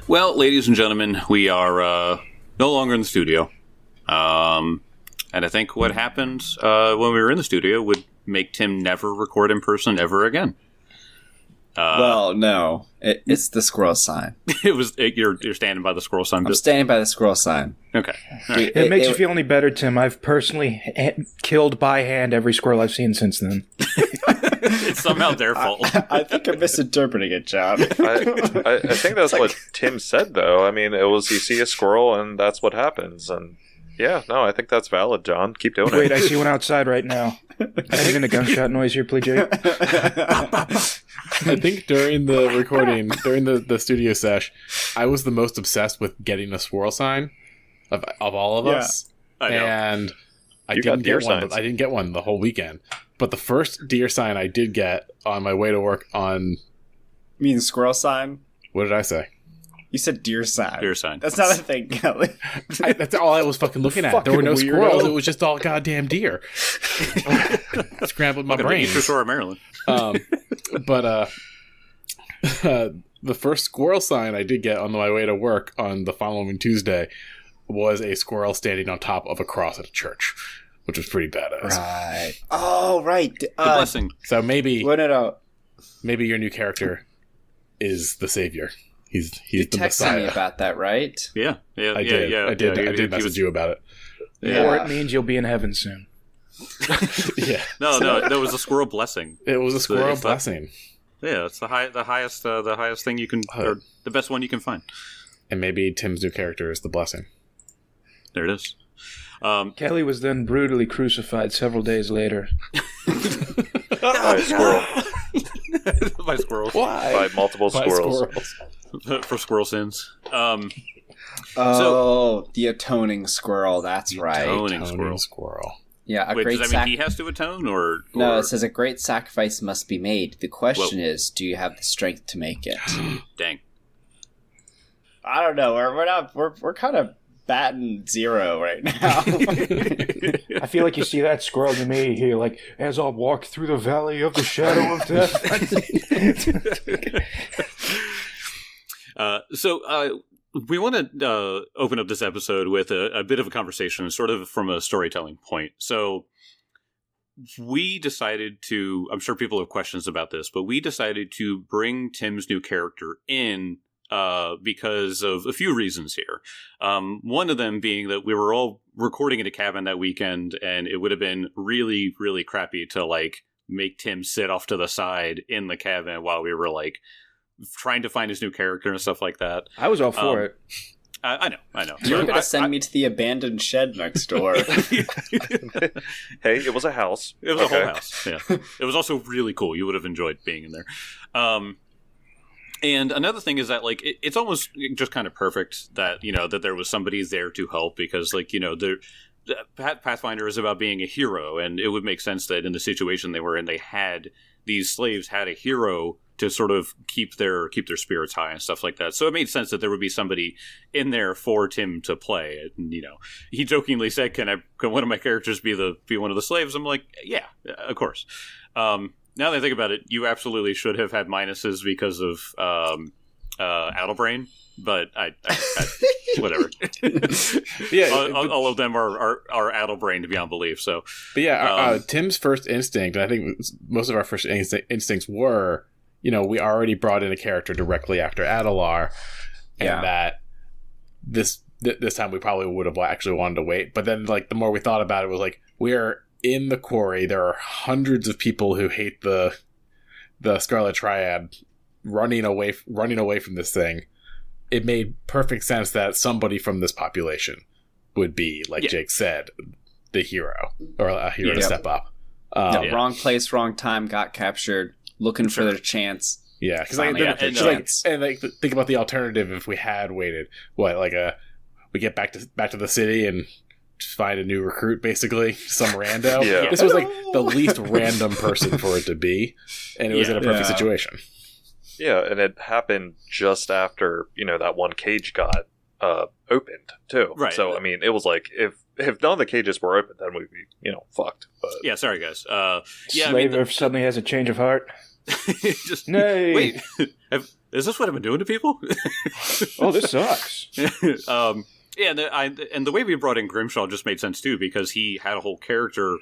Well, ladies and gentlemen, we are no longer in the studio. And I think what happened when we were in the studio would make Tim never record in person ever again. Well, no. It's the squirrel sign. You're standing by the squirrel sign. I'm standing by the squirrel sign. Okay. All right. It makes you feel any better, Tim. I've personally killed by hand every squirrel I've seen since then. It's somehow their fault. I think I'm misinterpreting it, John. I think that's what Tim said, though. I mean, it was you see a squirrel and that's what happens. And yeah, no, I think that's valid, John. Keep doing it. Wait, I see one outside right now. Even a gunshot noise here, please, Jake. I think during the recording, during the studio sesh, I was the most obsessed with getting a squirrel sign of all of us. I know. And I You got didn't deer get one. signs. I didn't get one the whole weekend. But the first deer sign I did get on my way to work on... You mean squirrel sign? What did I say? You said deer sign. Deer sign. That's not a thing, Kelly. That's all I was fucking looking at. There were no Fucking squirrels. weirdo. It was just all goddamn deer. Scrambled my Welcome to brain. Eastern Shore of Maryland. But the first squirrel sign I did get on my way to work on the following Tuesday was a squirrel standing on top of a cross at a church, which was pretty badass. Right. Oh, right. The blessing. So maybe No. maybe your new character is the savior. He's You the texted Messiah. me about that, right? Yeah. I did. I did message you about it. Yeah. Or it means you'll be in heaven soon. Yeah, No, there was a squirrel blessing. it was a squirrel it's not- blessing, Yeah, it's the highest thing you can, or the best one you can find. and maybe Tim's new character is the blessing. There it is. Kelly was then brutally crucified several days later. By a squirrel. By squirrels. Why? By multiple By squirrels. For squirrel sins. The atoning squirrel. That's right. Atoning Atoning squirrel. squirrel. Yeah, Wait, does that mean he has to atone, or No, it says a great sacrifice must be made. The question is, do you have the strength to make it? Dang. I don't know. We're kind of batting zero right now. I feel like you see that squirrel to me here, like, as I walk through the valley of the shadow of death. We want to open up this episode with a bit of a conversation, sort of from a storytelling point. So we decided to, I'm sure people have questions about this, but we decided to bring Tim's new character in because of a few reasons here. One of them being that we were all recording in a cabin that weekend, and it would have been really, really crappy to like make Tim sit off to the side in the cabin while we were like trying to find his new character and stuff like that. I was all for it. I know. You were going to send me to the abandoned shed next door. Hey, it was a house. It was a whole house. Yeah, it was also really cool. You would have enjoyed being in there. And another thing is that like it's almost just kind of perfect that that there was somebody there to help, because like Pathfinder is about being a hero, and it would make sense that in the situation they were in, these slaves had a hero to sort of keep their spirits high and stuff like that. So it made sense that there would be somebody in there for Tim to play. And he jokingly said, "Can one of my characters be one of the slaves?" I'm like, yeah, of course. Now that I think about it, you absolutely should have had minuses because of Addlebrain, but I whatever. Yeah, all of them are Addlebrained beyond belief. So, but yeah, Tim's first instinct, and I think most of our first instincts were, we already brought in a character directly after Adelar, and that this time we probably would have actually wanted to wait. But then, like, the more we thought about it, was like, we are in the quarry. There are hundreds of people who hate the Scarlet Triad running away from this thing. It made perfect sense that somebody from this population would be, like Jake said, the hero, or a hero to step up. Wrong place, wrong time, got captured, looking for their chance. Yeah, because think about the alternative if we had waited. We get back to the city and just find a new recruit, basically, some rando. Yeah. This was like the least random person for it to be, and it was in a perfect situation. Yeah, and it happened just after that one cage got opened too. Right. So I mean, it was like if none of the cages were open, then we'd be fucked. But yeah, sorry guys. Slaver suddenly has a change of heart. Just Nay. wait. is this what I've been doing to people? Oh, this sucks. Yeah, and the way we brought in Grimshaw just made sense too, because he had a whole character,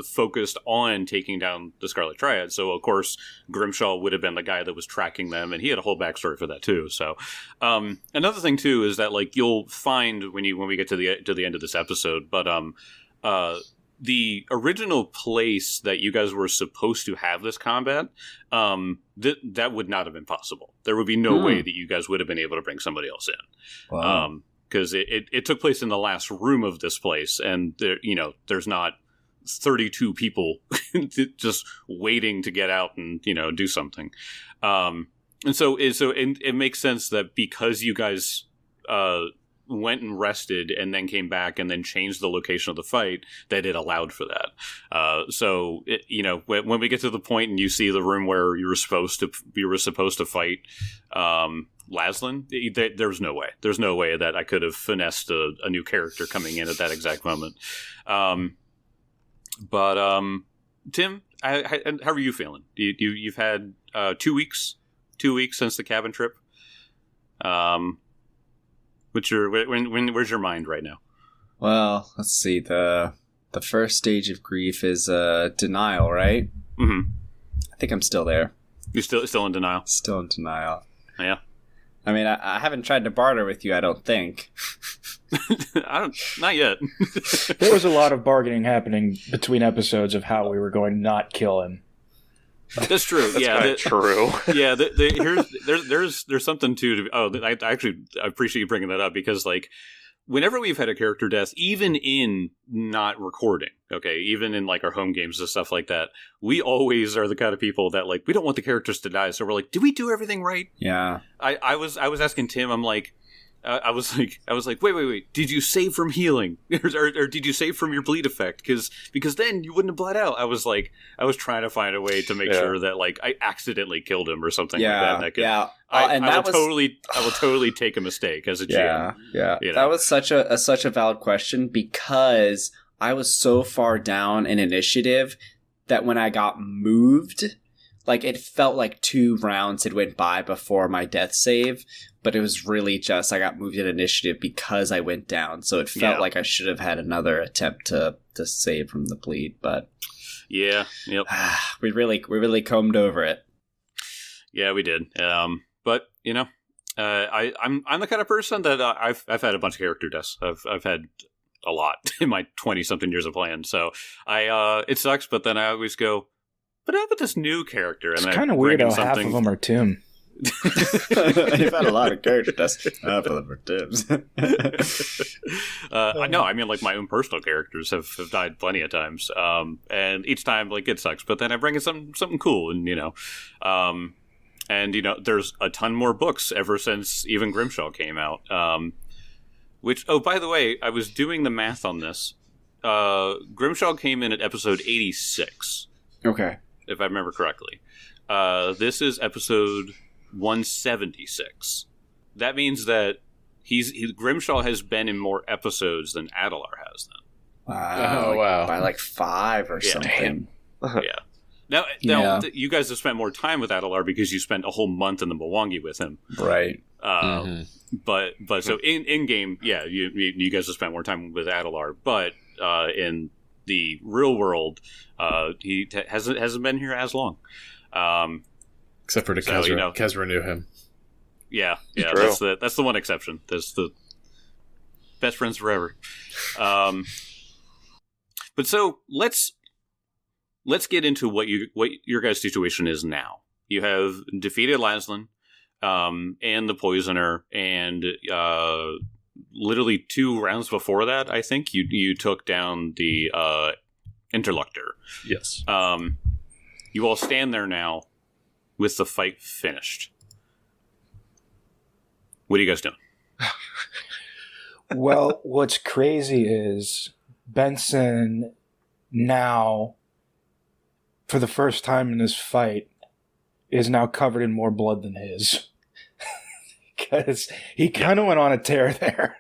focused on taking down the Scarlet Triad. So of course Grimshaw would have been the guy that was tracking them, and he had a whole backstory for that too. So another thing too is that like you'll find when we get to the end of this episode, but the original place that you guys were supposed to have this combat, that would not have been possible. There would be no way that you guys would have been able to bring somebody else in. Wow. Because it took place in the last room of this place, and there's not 32 people just waiting to get out and do something. And so it makes sense that because you guys went and rested and then came back and then changed the location of the fight, that it allowed for that. So when we get to the point and you see the room where you were supposed to fight Laslan, there's no way that I could have finessed a new character coming in at that exact moment. But Tim, how are you feeling? You've had 2 weeks since the cabin trip. Where's your mind right now? Well, let's see. The first stage of grief is denial, right? Mm-hmm. I think I'm still there. You're still in denial? Still in denial. Yeah. I mean, I haven't tried to barter with you, I don't think. Not yet. There was a lot of bargaining happening between episodes of how we were going to not kill him. That's true. That's true. Yeah, there's something to. I appreciate you bringing that up, because like whenever we've had a character death, even in not recording, okay, even in like our home games and stuff like that, we always are the kind of people that like we don't want the characters to die, so we're like, do we do everything right? Yeah. I was asking Tim, I'm like. I was like, wait! Did you save from healing, or did you save from your bleed effect? Because then you wouldn't have bled out. I was trying to find a way to make sure that like I accidentally killed him or something like that. I will totally take a mistake as a GM. Yeah. That was such a valid question, because I was so far down in initiative that when I got moved, like it felt like 2 rounds had went by before my death save. But it was really just I got moved in initiative because I went down. So it felt like I should have had another attempt to save from the bleed. But yeah, yep. we really combed over it. Yeah, we did. But I'm the kind of person that I've had a bunch of character deaths. I've had a lot in my 20-something years of playing. So it sucks. But then I always go, but how about this new character? And it's kind of weird how half of them are Tim. You've had a lot of character deaths. Half of them are Tims. No, I mean like my own personal characters have died plenty of times, and each time like it sucks. But then I bring in something cool, and there's a ton more books ever since even Grimshaw came out. Which by the way, I was doing the math on this. Grimshaw came in at episode 86. Okay, if I remember correctly. This is episode 176. That means that Grimshaw has been in more episodes than Adelar has then. Wow. Wow. By like 5 or something. Yeah. Now you guys have spent more time with Adelar because you spent a whole month in the Mwangi with him. Right. But so in game, you guys have spent more time with Adelar, but in the real world, he hasn't been here as long. Except for Kezra. Kezra knew him. Yeah, that's the one exception. That's the best friends forever. But so let's get into what your guys' situation is now. You have defeated Laslan, and the Poisoner, and literally 2 rounds before that, I think you took down the Interlocutor. Yes. You all stand there now with the fight finished. What are you guys doing? Well, what's crazy is Benson now, for the first time in this fight, is now covered in more blood than his. Because he kind of went on a tear there.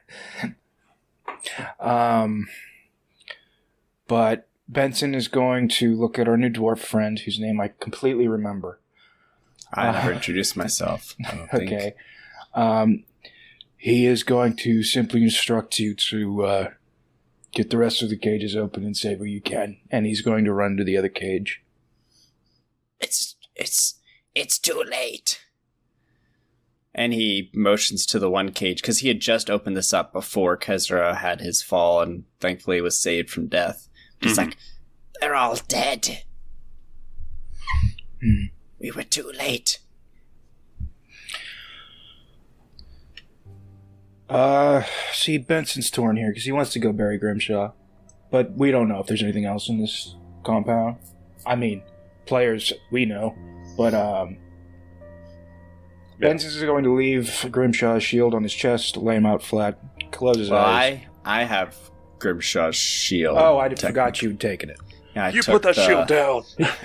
But Benson is going to look at our new dwarf friend, whose name I completely remember. I never introduced myself. I don't think. Okay. He is going to simply instruct you to get the rest of the cages open and save who you can, and he's going to run to the other cage. It's too late. And he motions to the one cage, because he had just opened this up before Kezra had his fall and thankfully was saved from death. He's like, they're all dead. We were too late. See, Benson's torn here because he wants to go bury Grimshaw. But we don't know if there's anything else in this compound. I mean, players, we know. But, Benson's going to leave Grimshaw's shield on his chest, lay him out flat, close his eyes. I have Grimshaw's shield. Oh, I forgot you'd taken it. Yeah, You put that shield down.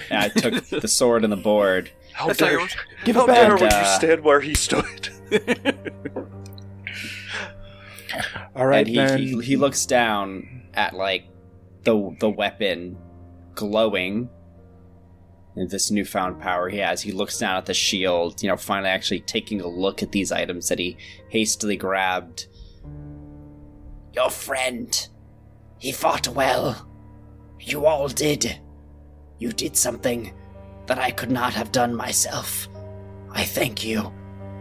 I took the sword and the board. How dare you? Give How it back. dare would you stand where he stood? All right, And then. he looks down at, like, the weapon glowing. And this newfound power he has. He looks down at the shield, finally actually taking a look at these items that he hastily grabbed. Your friend, he fought well. You all did. You did something that I could not have done myself. I thank you.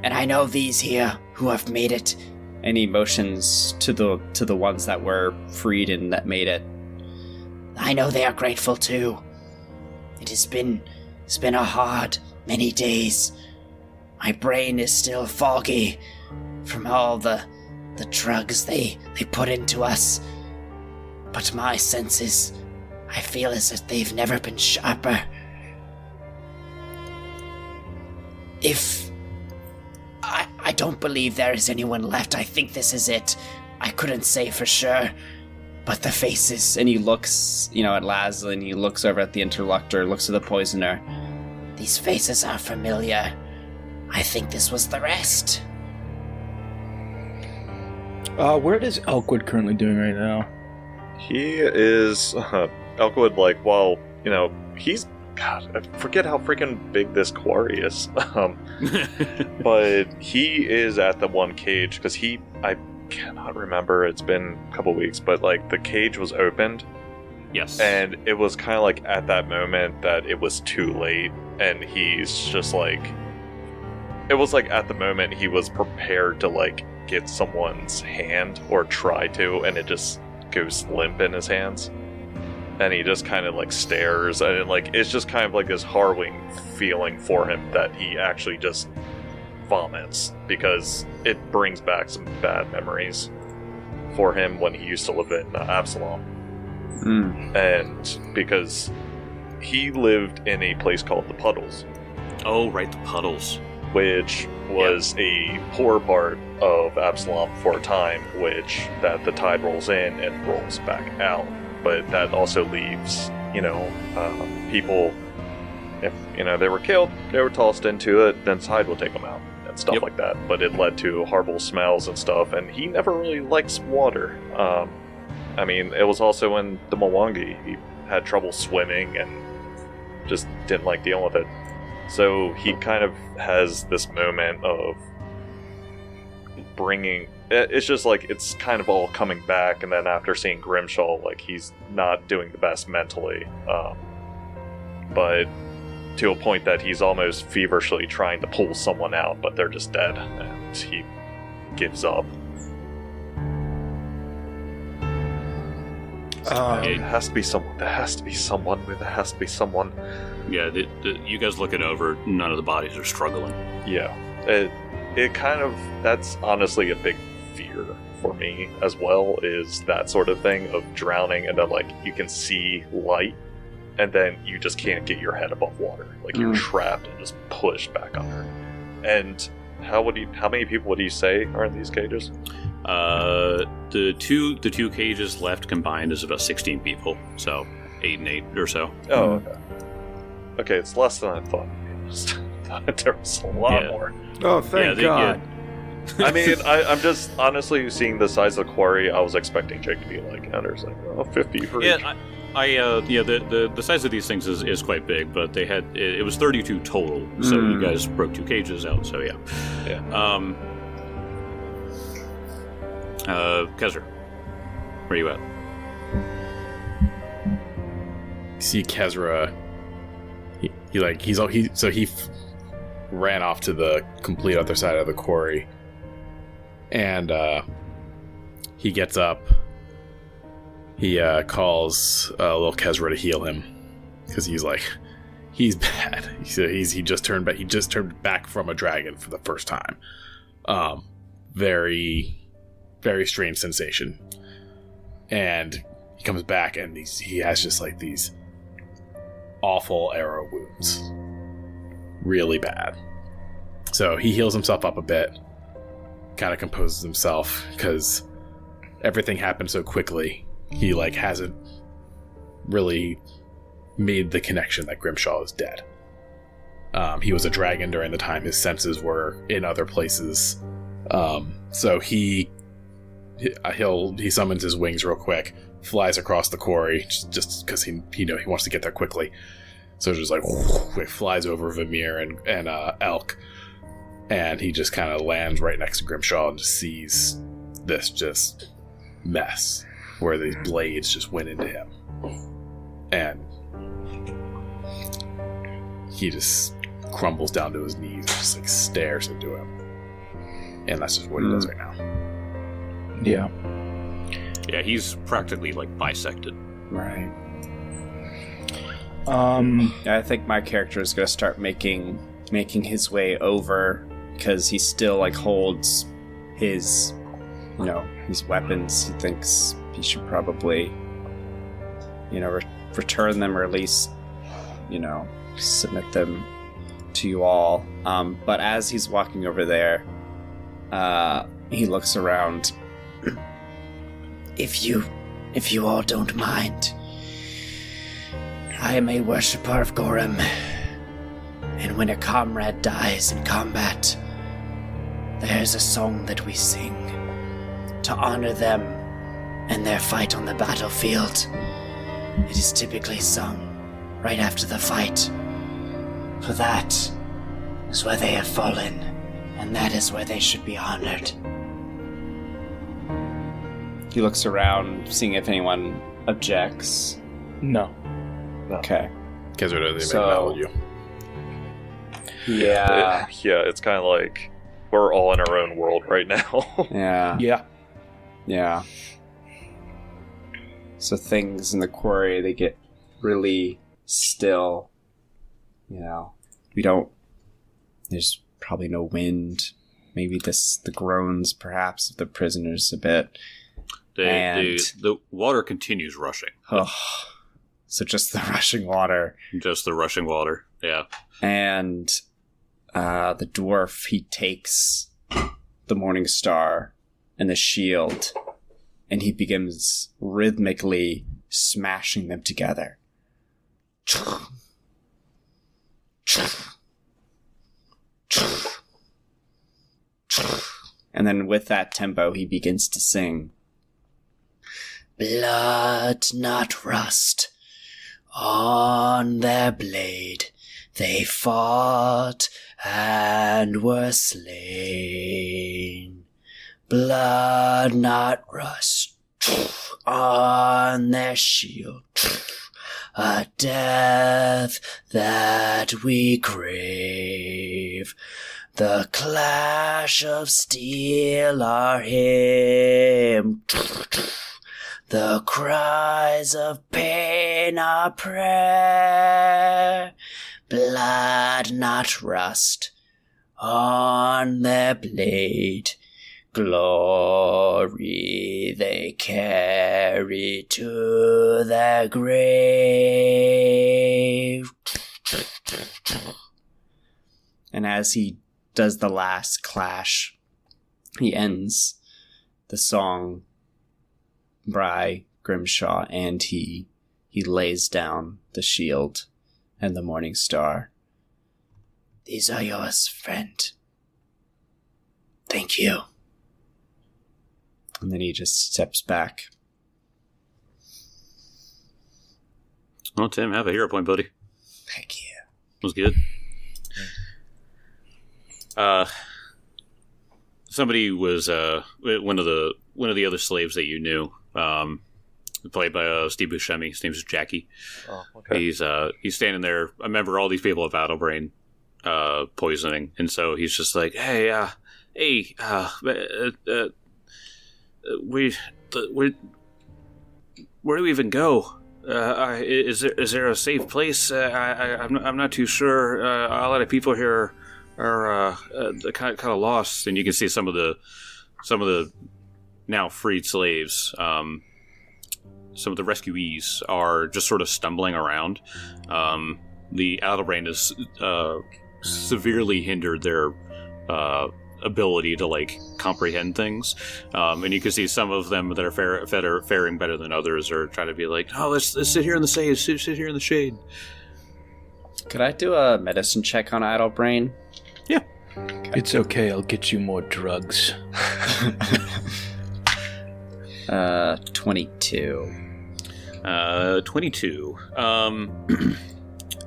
And I know these here who have made it. And he motions to the ones that were freed and that made it. I know they are grateful too. It's been a hard many days. My brain is still foggy from all the drugs they put into us. But my senses, I feel as if they've never been sharper. If I don't believe there is anyone left. I think this is it. I couldn't say for sure. But the faces, and he looks, at Laszlo, and he looks over at the interlocutor, looks at the poisoner. These faces are familiar. I think this was the rest. Where is Elkwood currently doing right now? He is Elkwood, he's God, I forget how freaking big this quarry is. But he is at the one cage because I cannot remember, it's been a couple weeks, but the cage was opened. Yes. And it was kind of at that moment that it was too late, and he's just it was at the moment he was prepared to get someone's hand or try to, and it just goes limp in his hands. And he just kind of stares, and it's just kind of this harrowing feeling for him that he actually just vomits, because it brings back some bad memories for him when he used to live in Absalom. And because he lived in a place called the Puddles. Oh, right, the Puddles. Which was a poor part of Absalom for a time, which that the tide rolls in and rolls back out. But that also leaves, people, if, they were killed, they were tossed into it, then tide will take them out and stuff like that. But it led to horrible smells and stuff, and he never really likes water. It was also in the Mwangi. He had trouble swimming and just didn't like dealing with it. So he kind of has this moment of bringing... It's just it's kind of all coming back, and then after seeing Grimshaw, he's not doing the best mentally. But to a point that he's almost feverishly trying to pull someone out, but they're just dead, and he gives up. There has to be someone. There has to be someone. There has to be someone. Yeah, you guys look it over. None of the bodies are struggling. Yeah, it kind of, that's honestly a big fear for me as well, is that sort of thing of drowning and then you can see light and then you just can't get your head above water. You're trapped and just pushed back under. And how many people would you say are in these cages? The two cages left combined is about 16 people, so 8 and 8 or so. Oh, okay. Okay, it's less than I thought. There was a lot more. Oh, thank God. I'm just honestly seeing the size of the quarry. I was expecting Jake to be Anders 50 for each. The size of these things is quite big, but they had it was 32 total, so you guys broke 2 cages out. So yeah. Kezra, where you at? See Kezra. He ran off to the complete other side of the quarry, and he gets up. He calls little Kezra to heal him because he's bad. He just turned back. He just turned back from a dragon for the first time. Very, very strange sensation. And he comes back and he has just like these awful arrow wounds, really bad. So he heals himself up a bit, kind of composes himself because everything happened so quickly. He hasn't really made the connection that Grimshaw is dead. He was a dragon during the time his senses were in other places. So he summons his wings real quick, flies across the quarry just because he wants to get there quickly. So just it flies over Vimir and Elk, and he just kind of lands right next to Grimshaw and just sees this just mess where these blades just went into him, and he just crumbles down to his knees and just stares into him, and that's just what he does right now. Yeah, he's practically bisected. Right. I think my character is going to start making his way over because he still holds his his weapons. He thinks he should probably return them, or at least submit them to you all. But as he's walking over there, he looks around. If you all don't mind, I am a worshipper of Gorham, and when a comrade dies in combat, there's a song that we sing to honor them and their fight on the battlefield. It is typically sung right after the fight, for that is where they have fallen, and that is where they should be honored. He looks around, seeing if anyone objects. No. Okay. Kezra doesn't even acknowledge you. Yeah. It's kind of like we're all in our own world right now. Yeah. So things in the quarry, they get really still. There's probably no wind. Maybe the groans perhaps of the prisoners a bit. The water continues rushing. So just the rushing water. Just the rushing water, yeah. And the dwarf, he takes the Morning Star and the shield, and he begins rhythmically smashing them together. And then with that tempo, he begins to sing. Blood, not rust, on their blade they fought and were slain. Blood, not rust, on their shield, a death that we crave. The clash of steel our hymn, the cries of pain our prayer. Blood, not rust, on their blade, glory they carry to their grave. And as he does the last clash, he ends the song by Grimshaw, and he lays down the shield and the Morning Star. These are yours, friend. Thank you. And then he just steps back. Well, Tim, have a hero point, buddy. Thank you. Was good. Somebody was one of the other slaves that you knew, played by Steve Buscemi. His name is Jackie. Oh, okay. He's standing there. I remember all these people have Adelbrain poisoning, and so he's just like, "Hey, where do we even go? Is there a safe place? I'm not too sure. A lot of people here are kind of lost, and you can see some of the now freed slaves. Some of the rescuees are just sort of stumbling around. The Adelbrain has severely hindered their ability to like comprehend things, and you can see some of them that are faring better than others are trying to be like, "Oh, let's sit here in the shade. Sit here in the shade." Could I do a medicine check on Adelbrain? Yeah. It's okay, I'll get you more drugs. 22. 22.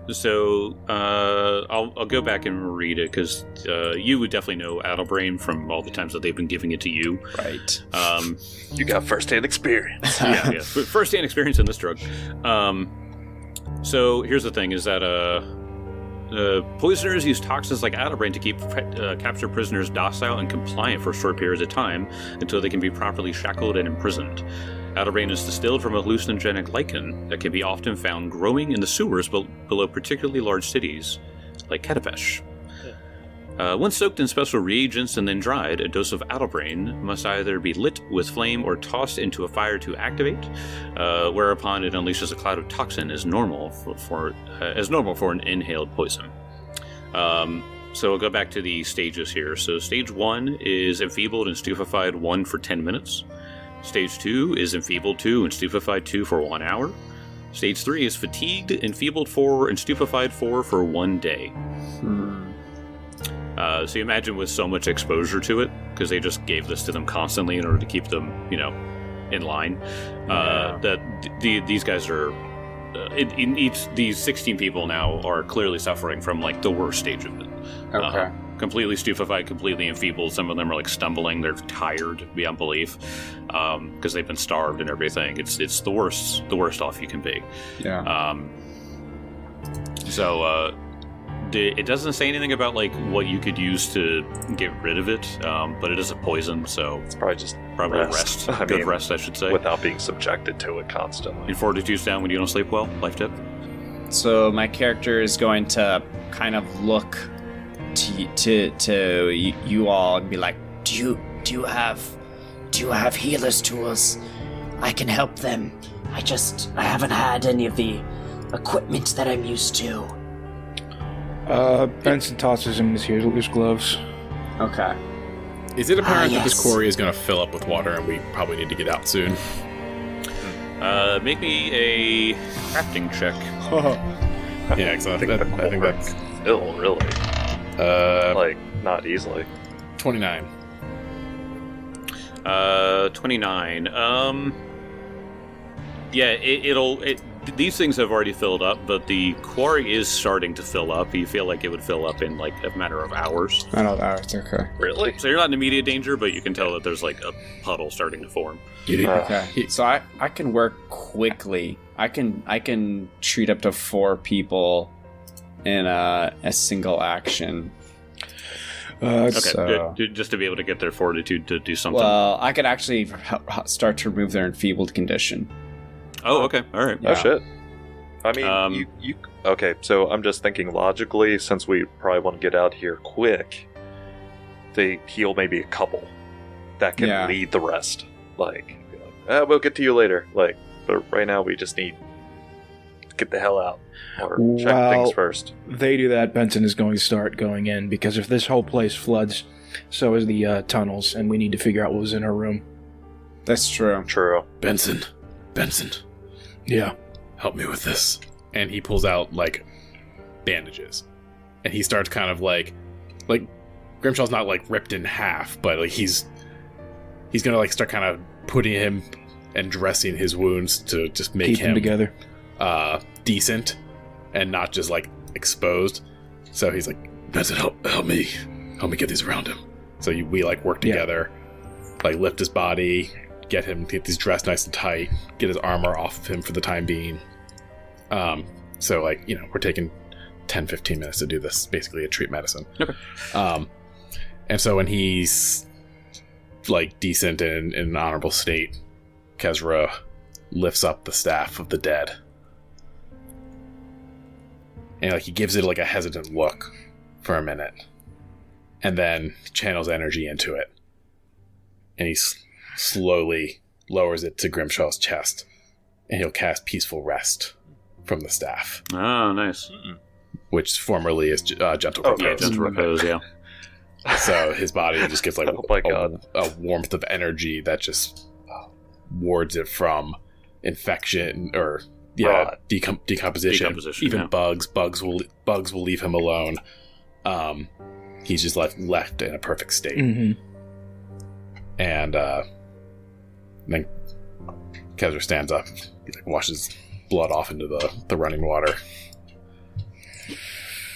So I'll go back and read it because you would definitely know Adelbrain from all the times that they've been giving it to you. Right. You got first-hand experience. yeah. First-hand experience in this drug. So here's the thing: is that poisoners use toxins like Adelbrain to keep captured prisoners docile and compliant for short periods of time until they can be properly shackled and imprisoned. Adelbrain is distilled from a hallucinogenic lichen that can be often found growing in the sewers below particularly large cities, like Katapesh. Once soaked in special reagents and then dried, a dose of Adelbrain must either be lit with flame or tossed into a fire to activate, whereupon it unleashes a cloud of toxin as normal for an inhaled poison. So we'll go back to the stages here. So stage 1 is enfeebled and stupefied 1 for 10 minutes. Stage 2 is enfeebled 2 and stupefied 2 for 1 hour. Stage 3 is fatigued, enfeebled 4, and stupefied 4 for 1 day. So you imagine with so much exposure to it, because they just gave this to them constantly in order to keep them, in line, that these guys are, these 16 people now are clearly suffering from, like, the worst stage of it. Okay. Completely stupefied, completely enfeebled. Some of them are, like, stumbling. They're tired beyond belief because they've been starved and everything. It's the worst off you can be. Yeah. It doesn't say anything about like what you could use to get rid of it, but it is a poison, so It's probably just rest. Good rest, I should say. without being subjected to it constantly. Your fortitude's down when you don't sleep well. Life tip. So my character is going to kind of look to you all and be like, do you have healers tools? I can help them. I haven't had any of the equipment that I'm used to. Benson tosses him his gloves. Okay. Is it apparent that yes. this quarry is going to fill up with water and we probably need to get out soon? Make me a crafting check. Yeah, exactly. I think that's Still, really. Like, not easily. 29. 29. Yeah, these things have already filled up, but the quarry is starting to fill up. You feel like it would fill up in like a matter of hours. I know hours. Okay. Really? So you're not in immediate danger, but you can tell that there's like a puddle starting to form. Okay. So I can work quickly. I can treat up to 4 people in a single action. Okay, So, just to be able to get their fortitude to do something. well, I could actually start to remove their enfeebled condition. Oh, okay, all right. Yeah. Oh, shit. I mean, you... Okay, so I'm just thinking logically, since we probably want to get out here quick, they heal maybe a couple that can Yeah. lead the rest. Like, we'll get to you later. Like, but right now we just need to get the hell out. Or check Well- things first. They do that, Benson is going to start going in, because if this whole place floods, so is the tunnels, and we need to figure out what was in her room. That's true. True. Benson, Yeah. help me with this. And he pulls out, like, bandages. And he starts kind of like Grimshaw's not, like, ripped in half, but, like, he's gonna, like, start kind of putting him and dressing his wounds to just make Keep them him together. decent and not just like exposed. So he's like, Benson, help me get these around him. So we like work together, like lift his body, get these dressed nice and tight, get his armor off of him for the time being. So like, we're taking 10-15 minutes to do this, basically a treat medicine. Okay. And so when he's like decent and in an honorable state, Kezra lifts up the staff of the dead. And like he gives it like a hesitant look for a minute. And then channels energy into it. And he slowly lowers it to Grimshaw's chest. And he'll cast Peaceful Rest from the staff. Oh, nice. Which formerly is Gentle Oh, Repose. Yeah, Gentle Repose, yeah. So his body just gets like Oh my God. a warmth of energy that just wards it from infection or Rot. decomposition. Even yeah. bugs will leave him alone. He's just left in a perfect state. Mm-hmm. And then Kezra stands up. He like washes blood off into the running water.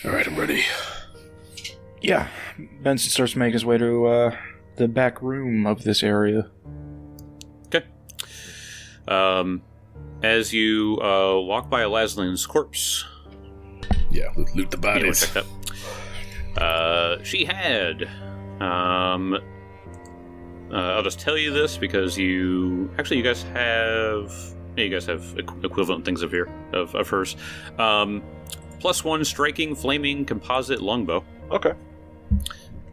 All right, I'm ready. Yeah, Benson starts to make his way to the back room of this area. Okay. As you walk by Laslin's corpse, Yeah, loot the you want bodies. to check that. She had. I'll just tell you this because you guys have equivalent things of hers. +1 striking flaming composite longbow. Okay.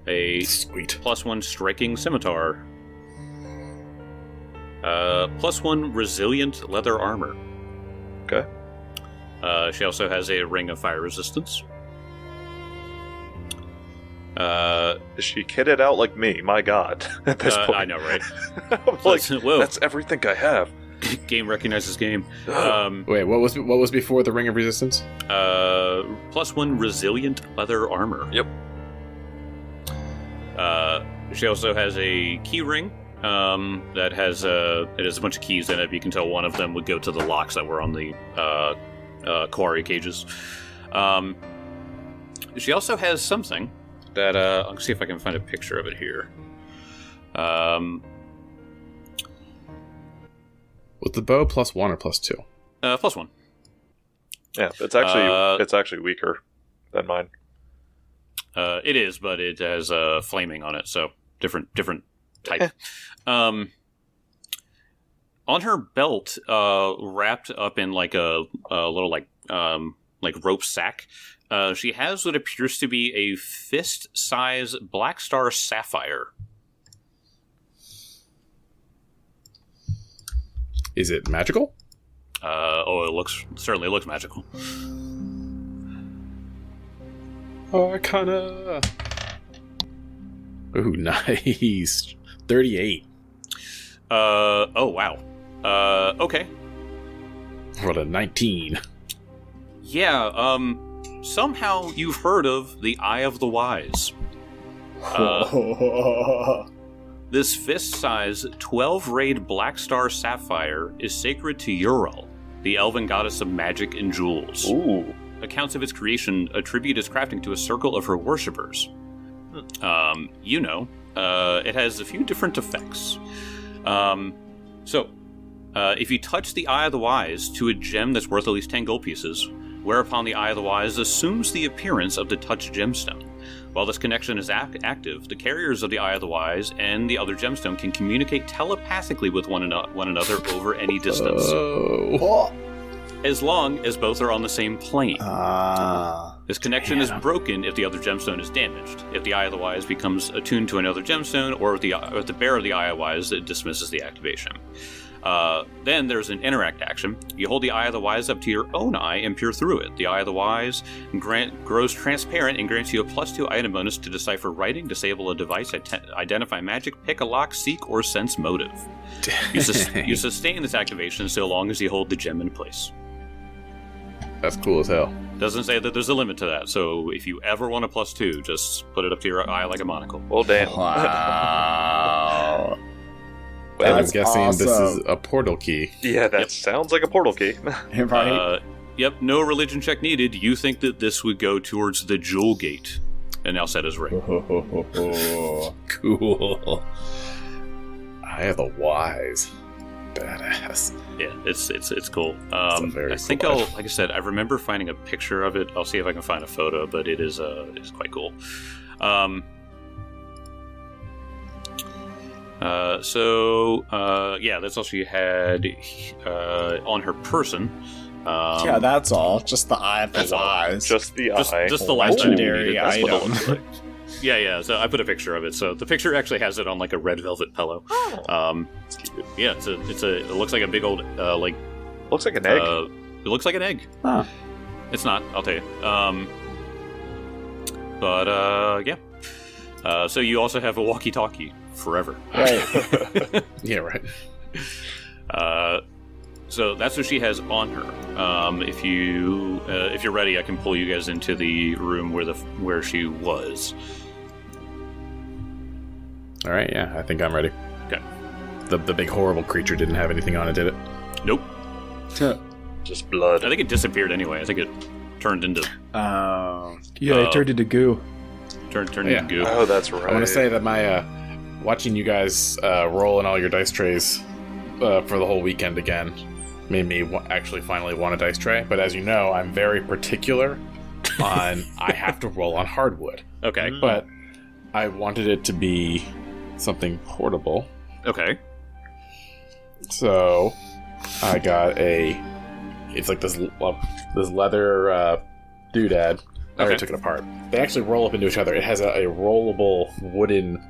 A Sweet. +1 striking scimitar. +1 resilient leather armor. Okay. She also has a ring of fire resistance. Is she kitted out like me? My God. At this point. I know, right? I'm like, Whoa. that's everything I have. Game recognizes game. Wait, what was before the Ring of Resistance? +1 resilient leather armor. Yep. She also has a key ring that has a bunch of keys in it. You can tell one of them would go to the locks that were on the Kawari cages. She also has something that I'll see if I can find a picture of it here. Was the bow +1 or +2? +1. Yeah, it's actually weaker than mine. It is, but it has flaming on it, so different type. On her belt, wrapped up in like a little like rope sack, she has what appears to be a fist-size Black Star sapphire. Is it magical? It certainly looks magical. Arcana. Ooh, nice. 38. Oh wow. Okay. What a 19. Yeah. Somehow you've heard of the Eye of the Wise. This fist-size 12-rayed Black Star sapphire is sacred to Ural, the elven goddess of magic and jewels. Ooh. Accounts of its creation attribute its crafting to a circle of her worshippers. It has a few different effects. If you touch the Eye of the Wise to a gem that's worth at least 10 gold pieces, whereupon the Eye of the Wise assumes the appearance of the touched gemstone. While this connection is active, the carriers of the Eye of the Wise and the other gemstone can communicate telepathically with one another over any distance. Oh. As long as both are on the same plane. This connection is broken if the other gemstone is damaged. If the Eye of the Wise becomes attuned to another gemstone, or if the bearer of the Eye of the Wise, it dismisses the activation. Then there's an interact action. You hold the Eye of the Wise up to your own eye and peer through it. The Eye of the Wise grows transparent and grants you a +2 item bonus to decipher writing, disable a device, identify magic, pick a lock, seek, or sense motive. You sustain this activation so long as you hold the gem in place. That's cool as hell. Doesn't say that there's a limit to that, so if you ever want a +2, just put it up to your eye like a monocle. Well, damn. Wow. Well, I'm That's guessing this is awesome. a portal key. yeah, that Yep. sounds like a portal key. Right? Yep, no religion check needed. You think that this would go towards the Jewel Gate in Alcetta's ring. Cool. Eye of the Wise. Badass. Yeah, it's cool. a very I think cool like I said, I remember finding a picture of it. I'll see if I can find a photo, but it's quite cool. Yeah, that's all she had on her person. Yeah, that's all. Just the Eye of the that's all. Wise. Just the just, eye. just the last item we Legendary needed. That's what it item. looks like. Yeah. So I put a picture of it. So the picture actually has it on like a red velvet pillow. Yeah, it looks like a big old like. Looks like an egg. It looks like an egg. Huh. It's not. I'll tell you. Yeah. So you also have a walkie-talkie forever. Right. Yeah, right. So that's what she has on her. If you're ready, I can pull you guys into the room where she was. All right, yeah, I think I'm ready. Okay. The big horrible creature didn't have anything on it, did it? Nope. Just blood. I think it disappeared anyway. I think it turned into Yeah, it turned into goo. turned Yeah. into goo. Oh, that's right. I want to say that my watching you guys roll in all your dice trays for the whole weekend again made me actually finally want a dice tray. But as you know, I'm very particular on I have to roll on hardwood. Okay. But I wanted it to be something portable, Okay. so I got it's like this leather doodad. I already Okay. took it apart. They actually roll up into each other. It has a rollable wooden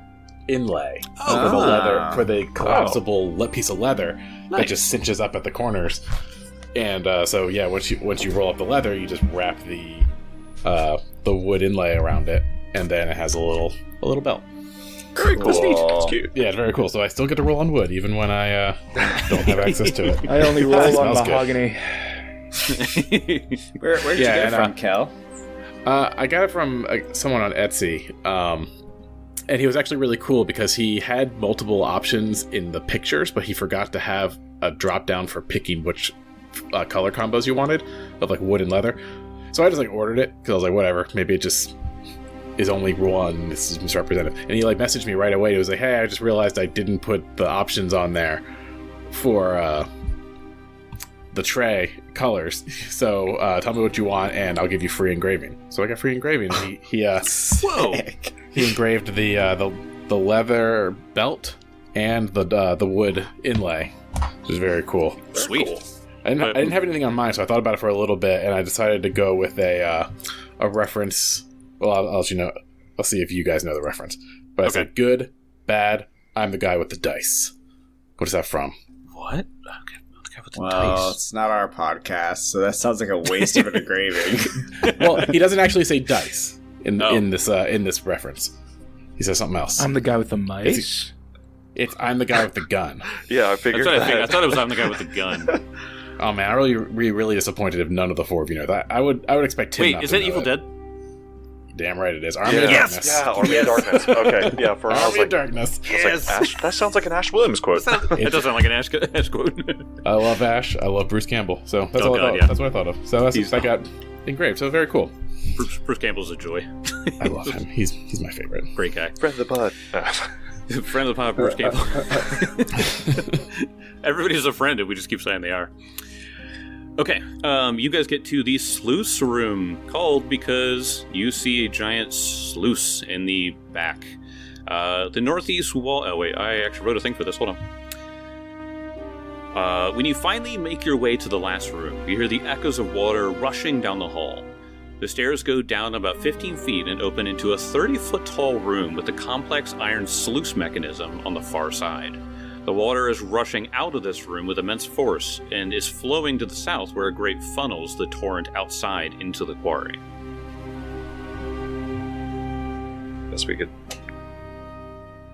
inlay for the collapsible piece of leather that just cinches up at the corners. And so yeah, once you roll up the leather, you just wrap the wood inlay around it, and then it has a little belt. Very cool. That's neat. It's cute. Yeah, it's very cool. So I still get to roll on wood even when I don't have access to it. I only roll That on smells good. mahogany. Where'd you Yeah, get it and, from, Kel? I got it from someone on Etsy, and he was actually really cool because he had multiple options in the pictures, but he forgot to have a drop down for picking which color combos you wanted of like wood and leather. So I just like ordered it because I was like, whatever, maybe it just is only one. This is misrepresented. And he like messaged me right away. He was like, hey, I just realized I didn't put the options on there for the tray colors. So tell me what you want, and I'll give you free engraving. So I got free engraving. And he Whoa. he engraved the leather belt and the wood inlay, which is very cool. Sweet. Cool. I didn't have anything on mine, so I thought about it for a little bit, and I decided to go with a reference. Well, I'll let you know. I'll see if you guys know the reference. But it's Okay. like good, bad. I'm the guy with the dice. What is that from? What? Okay. The guy with the Well, dice. it's not our podcast, so that sounds like a waste of an engraving. Well, he doesn't actually say dice in Oh. in this reference. He says something else. I'm the guy with the mice. It's I'm the guy with the gun. Yeah, I figured That's what I that. think. I thought it was I'm the guy with the gun. Oh man, I really disappointed if none of the four of you know that. I would expect Tim. Wait, not is to that know Evil that. Dead? Damn right it is. Army Yeah, of Yes! Darkness. Yeah, Army of Darkness. Okay, yeah. For I was Army of like, Darkness. Ash, that sounds like an Ash Williams quote. It does sound like an Ash quote. I love Ash. I love Bruce Campbell. So that's Oh, all I God, thought. yeah. That's what I thought of. So that's I got engraved. So very cool. Bruce Campbell's a joy. I love him. He's my favorite. Great guy. Friend of the pod. Friend of the pod, Bruce Campbell. Everybody's a friend, and we just keep saying they are. Okay, you guys get to the sluice room, called because you see a giant sluice in the back. The northeast wall... Oh, wait, I actually wrote a thing for this. Hold on. When you finally make your way to the last room, you hear the echoes of water rushing down the hall. The stairs go down about 15 feet and open into a 30-foot tall room with a complex iron sluice mechanism on the far side. The water is rushing out of this room with immense force and is flowing to the south where a grate funnels the torrent outside into the quarry. Guess we could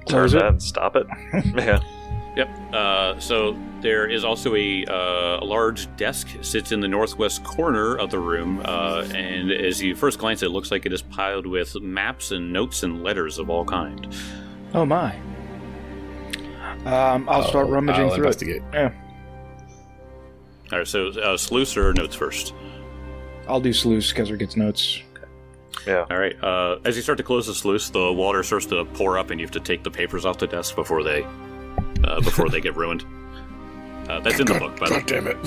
Close turn it. that and stop it. Yeah. Yep. So there is also a large desk sits in the northwest corner of the room, and as you first glance, it looks like it is piled with maps and notes and letters of all kind. Oh my. I'll start rummaging through investigate. it. Yeah, All right, so sleuths or notes first? I'll do sluice. Kezzer gets notes. Yeah. All right. As you start to close the sluice, the water starts to pour up, and you have to take the papers off the desk before they get ruined. That's in the book, by the way. God damn it!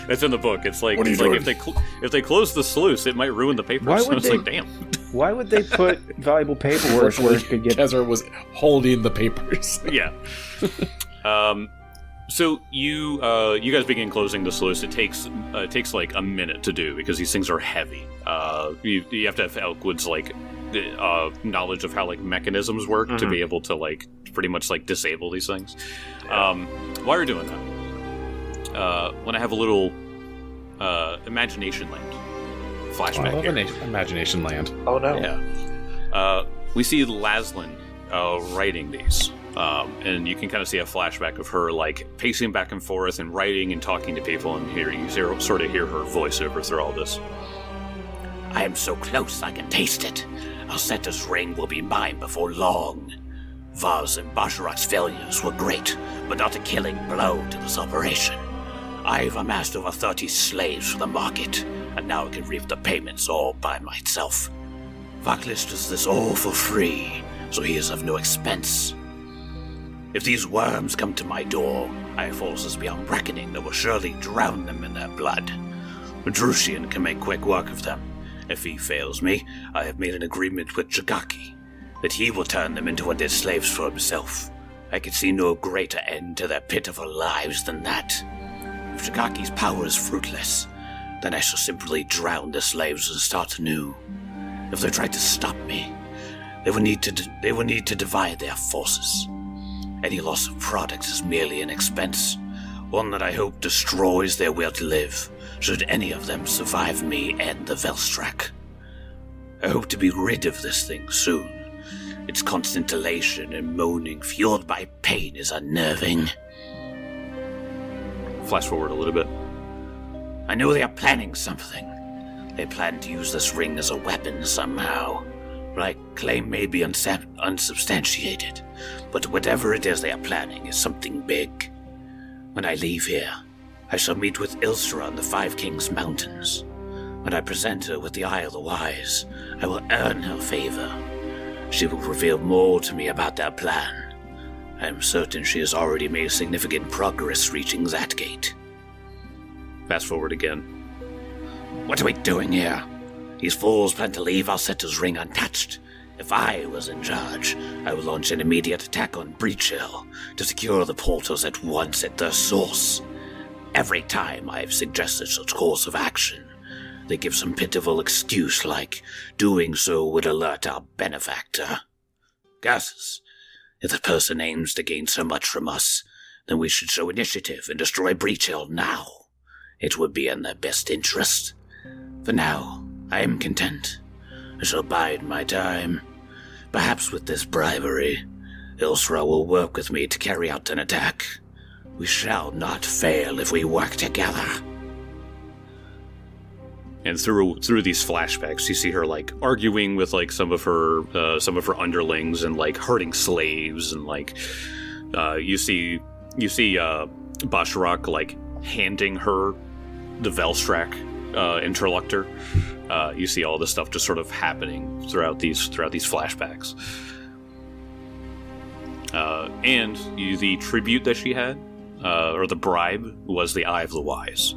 That's in the book. It's like, What are you doing? if they close the sluice, it might ruin the papers. Why So would it's they- like, damn. Why would they put valuable paperwork where it could get? Kezzer was holding the papers. Yeah. So you guys begin closing the sluice. It takes like a minute to do because these things are heavy. You have to have Elkwood's like knowledge of how like mechanisms work to be able to like pretty much like disable these things. While you're doing that, when I have a little imagination land flashback I love here. Imagination Land. Oh no. Yeah. We see Laszlo writing these. And you can kind of see a flashback of her like pacing back and forth and writing and talking to people, and sort of hear her voiceover through all this. I am so close I can taste it. Alceta's ring will be mine before long. Vaz and Basharat's failures were great, but not a killing blow to this operation. I've amassed over 30 slaves for the market, and now I can reap the payments all by myself. Vaklis does this all for free, so he is of no expense. If these worms come to my door, I have forces beyond reckoning that will surely drown them in their blood. Drushian can make quick work of them. If he fails me, I have made an agreement with Jagaki that he will turn them into their slaves for himself. I can see no greater end to their pitiful lives than that. If Jagaki's power is fruitless, then I shall simply drown the slaves and start anew. If they try to stop me, they will need to divide their forces. Any loss of product is merely an expense, one that I hope destroys their will to live, should any of them survive me and the Velstrak. I hope to be rid of this thing soon. Its constant elation and moaning, fueled by pain, is unnerving. Flash forward a little bit. I know they are planning something. They plan to use this ring as a weapon somehow. My claim may be unsubstantiated, but whatever it is they are planning is something big. When I leave here, I shall meet with Ilstra on the Five Kings Mountains. When I present her with the Eye of the Wise, I will earn her favor. She will reveal more to me about their plan. I am certain she has already made significant progress reaching that gate. Fast forward again. What are we doing here? These fools plan to leave Alceta's ring untouched. If I was in charge, I would launch an immediate attack on Breach Hill to secure the portals at once at their source. Every time I have suggested such course of action, they give some pitiful excuse like doing so would alert our benefactor. Gases, if the person aims to gain so much from us, then we should show initiative and destroy Breach Hill now. It would be in their best interest. For now, I am content. I shall bide my time. Perhaps with this bribery, Ilsra will work with me to carry out an attack. We shall not fail if we work together. And through these flashbacks, you see her like arguing with like some of her underlings and like hurting slaves, and like you see Basharak like handing her the Velstrak interlocutor. You see all this stuff just sort of happening throughout these flashbacks. And the tribute that she had, or the bribe, was the Eye of the Wise.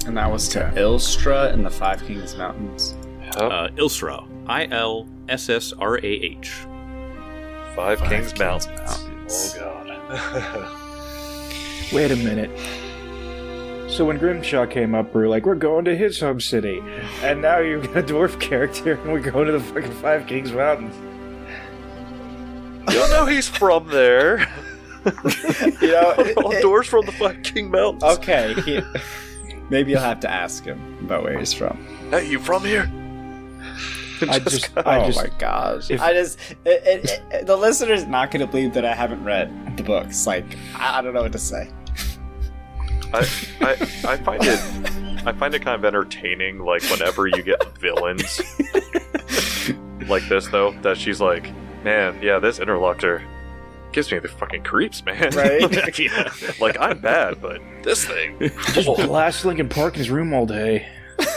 And that was to Ilstra in the Five Kings Mountains. Ilsra. ILSSRAH. Five Kings Mountains. Mountains. Oh god. Wait a minute. So when Grimshaw came up, we were like, we're going to his home city. And now you've got a dwarf character, and we're going to the fucking Five Kings Mountains. You don't know he's from there. You know, Doors from the Five King Mountains. okay. Maybe you'll have to ask him about where he's from. Hey, you from here? I Oh my gosh! The listener's not going to believe that I haven't read the books. Like, I don't know what to say. I find it kind of entertaining, like whenever you get villains like this, though, that she's like, Man, yeah, this interlocutor gives me the fucking creeps, man. Right? Yeah. Like, I'm bad, but this thing. Just blast Linkin Park in his room all day.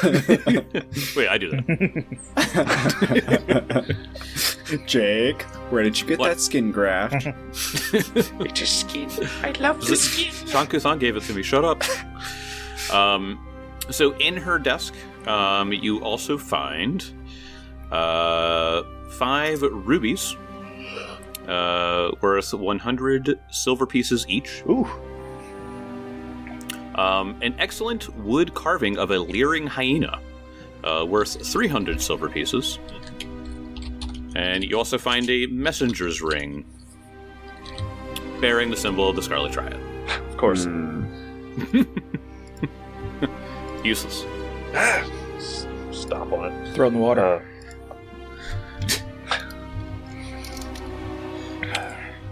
Wait, I do that. Jake, where did you get What? that skin graft? It's a skin. I love the skin. Sean Kusan gave it to me. Shut up. So in her desk, you also find 5 rubies worth 100 silver pieces each. Ooh. An excellent wood carving of a leering hyena worth 300 silver pieces. And you also find a messenger's ring bearing the symbol of the Scarlet Triad. Of course. Useless. Stop on it. Throw it in the water.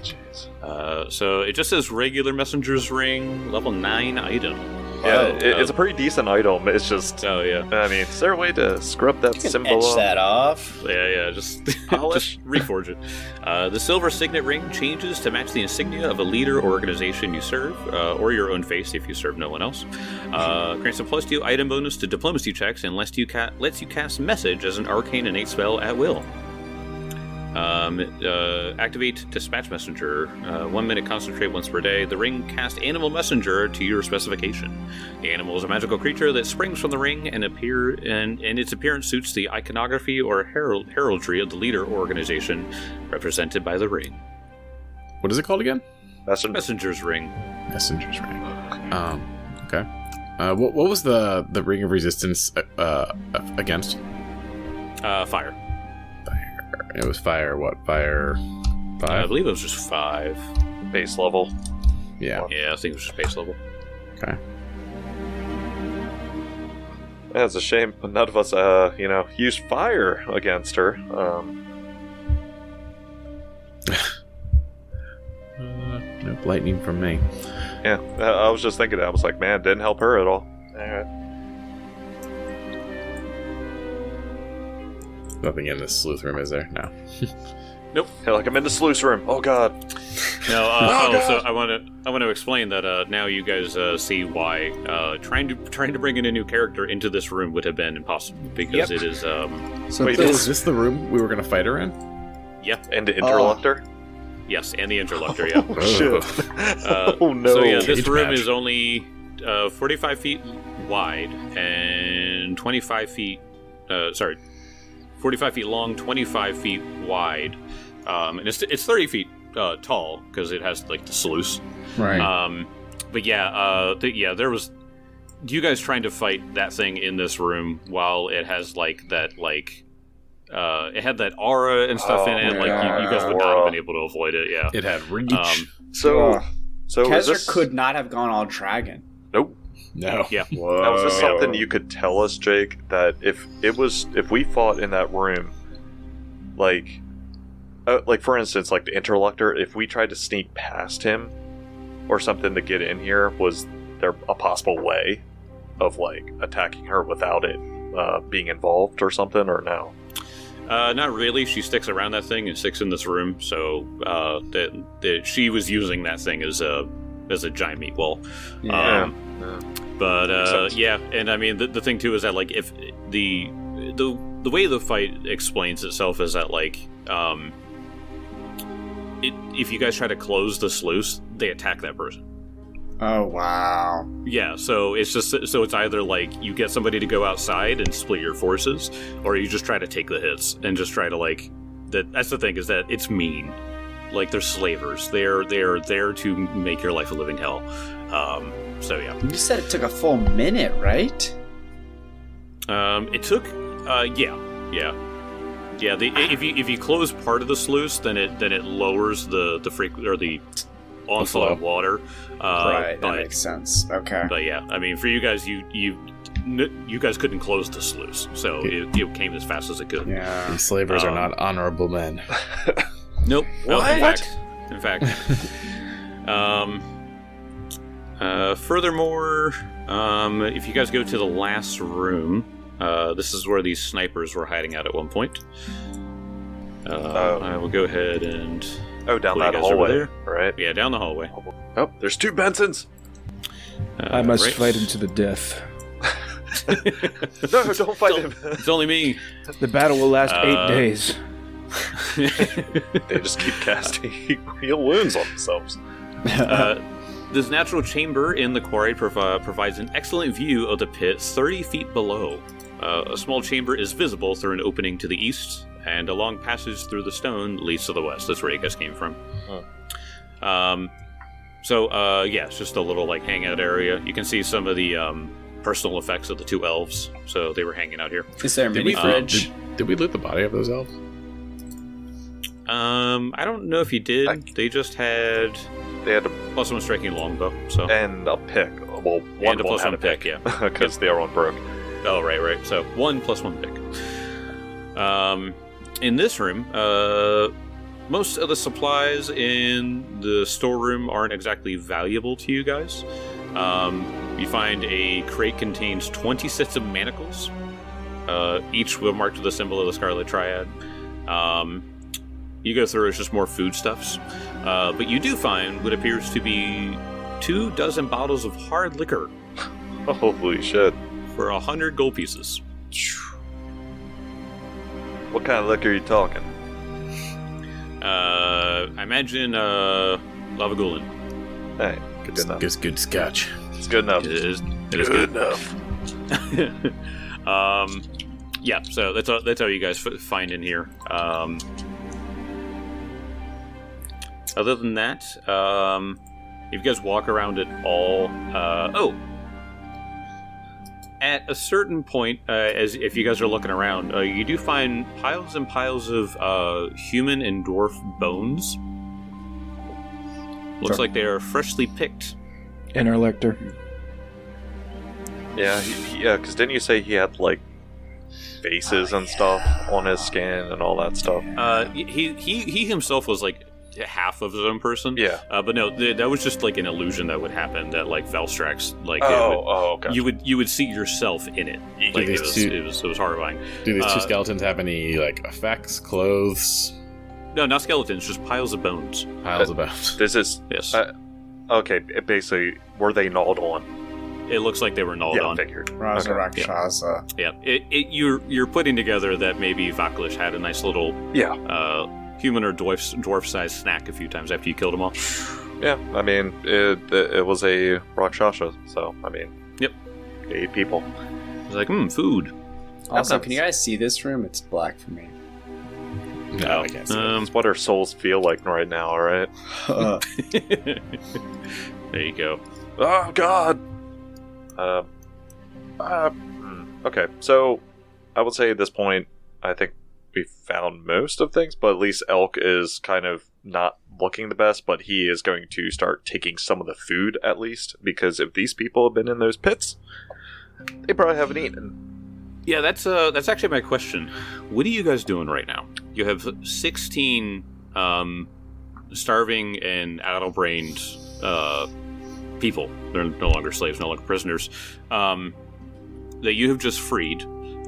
Jeez. So it just says regular messenger's ring, level 9 item. Yeah, it's a pretty decent item. It's just, Oh yeah, I mean, is there a way to scrub that symbol Etch off? that off. yeah. Just Polish? just reforge it. The silver signet ring changes to match the insignia of a leader or organization you serve, or your own face if you serve no one else. Grants a +2 item bonus to diplomacy checks and lets you cast message as an arcane innate spell at will. Activate Dispatch Messenger. 1 minute concentrate once per day. The ring casts Animal Messenger to your specification. The animal is a magical creature that springs from the ring and its appearance suits the iconography or heraldry of the leader or organization represented by the ring. What is it called again? Messenger's ring. Messenger's ring. Okay. What was the ring of resistance against? Fire. It was fire. What fire? I 5. believe it was just 5. Base level. Yeah. Yeah, I think it was just base level. Okay. Yeah, it's a shame none of us, used fire against her. Nope. Lightning from me. Yeah, I was just thinking that. I was like, man, didn't help her at all. Alright. Nothing in this sleuth room, is there? No. Yeah, like, I'm in the sluice room. Oh god. No. So I want to explain that now you guys see why trying to bring in a new character into this room would have been impossible because it is. So Wait, Is this the room we were going to fight her in? And the interlocutor? Yes, and the interlocutor. Yeah. Oh, shit. Oh no. So yeah, this Cage room match. is only 45 feet wide and 25 feet. 45 feet long, 25 feet wide, and it's 30 feet tall because it has like the sluice. right. But yeah, there was you guys trying to fight that thing in this room while it has like that it had that aura and stuff in it. Oh, Like you guys would not have been able to avoid it. Yeah. It had reach. So is Kezra this... could not have gone all dragon. Nope. no. Yeah. Now, is this something you could tell us, Jake, that if we fought in that room, like for instance, like the interlocutor, if we tried to sneak past him or something to get in here, was there a possible way of like attacking her without it being involved or something, or no? Not really. She sticks around that thing and sticks in this room. So that she was using that thing as a giant meat wall. Yeah. But Makes sense. yeah, and I mean the thing too is that like if the way the fight explains itself is that like if you guys try to close the sluice, they attack that person. Oh wow. Yeah, so it's either like you get somebody to go outside and split your forces, or you just try to take the hits and just try to like that's the thing is that it's mean. Like they're slavers. They're there to make your life a living hell. So yeah. You said it took a full minute, right? It took yeah. If you close part of the sluice, then it lowers the frequency or the onslaught of water. Right, that But makes sense. Okay. but yeah, I mean for you guys, you guys couldn't close the sluice, so it came as fast as it could. Yeah. These slavers are not honorable men. Nope. No, What? in fact. Furthermore, if you guys go to the last room, this is where these snipers were hiding out at one point. I will go ahead and... Oh, down pull you that guys over hallway, there. right? Yeah, down the hallway. Oh, there's 2 Bensons! I must right. fight him to the death. No, don't fight him! It's only me. The battle will last 8 days. They just keep casting heal wounds on themselves. This natural chamber in the quarry provides an excellent view of the pit 30 feet below. A small chamber is visible through an opening to the east, and a long passage through the stone leads to the west. That's where you guys came from. It's just a little like hangout area. You can see some of the personal effects of the 2 elves, so they were hanging out here. Is there a mini fridge? Did we loot the body of those elves? I don't know if you did. They just had... They had a... +1 striking longbow, so... And a pick. Well, and a one had +1 a pick, yeah. Because the other one broke. Oh, right. So, 1 +1 pick. In this room, most of the supplies in the storeroom aren't exactly valuable to you guys. You find a crate contains 20 sets of manacles, each marked with a symbol of the Scarlet Triad. You go through, it's just more foodstuffs. But you do find what appears to be 24 bottles of hard liquor. Holy shit. For 100 gold pieces. What kind of liquor are you talking? I imagine Lavagulin. Hey, good enough. It's good scotch. It's good enough. It is good enough. Yeah, so that's how you guys find in here. Other than that, if you guys walk around at all, at a certain point, as if you guys are looking around, you do find piles and piles of human and dwarf bones. Looks like they are freshly picked. In our lector. Yeah, because didn't you say he had, like, faces and stuff on his skin and all that stuff? He himself was, like, half of his own person. Yeah. But no, that was just, like, an illusion that would happen, that, like, Velstrax, like, gotcha. you would see yourself in it. Like, it was horrifying. Do these 2 skeletons have any, like, effects, clothes? No, not skeletons, just piles of bones. Piles of bones. This is... Yes. Okay, basically, were they gnawed on? It looks like they were gnawed on. Figured. Raza Okay. Rakshasa. Yeah. You're putting together that maybe Vaklish had a nice little human or dwarf-sized snack a few times after you killed them all. Yeah, I mean, it was a Rakshasa, so, I mean... Yep. They ate people. It's like, food. Also, can you guys see this room? It's black for me. No, I can't see it. It's what our souls feel like right now, alright? There you go. Oh, God! Okay, so I would say at this point, I think we found most of things, but at least Elk is kind of not looking the best, but he is going to start taking some of the food at least, because if these people have been in those pits, they probably haven't eaten. Yeah, that's actually my question. What are you guys doing right now? You have 16 starving and addle-brained people. They're no longer slaves, no longer prisoners. That you have just freed,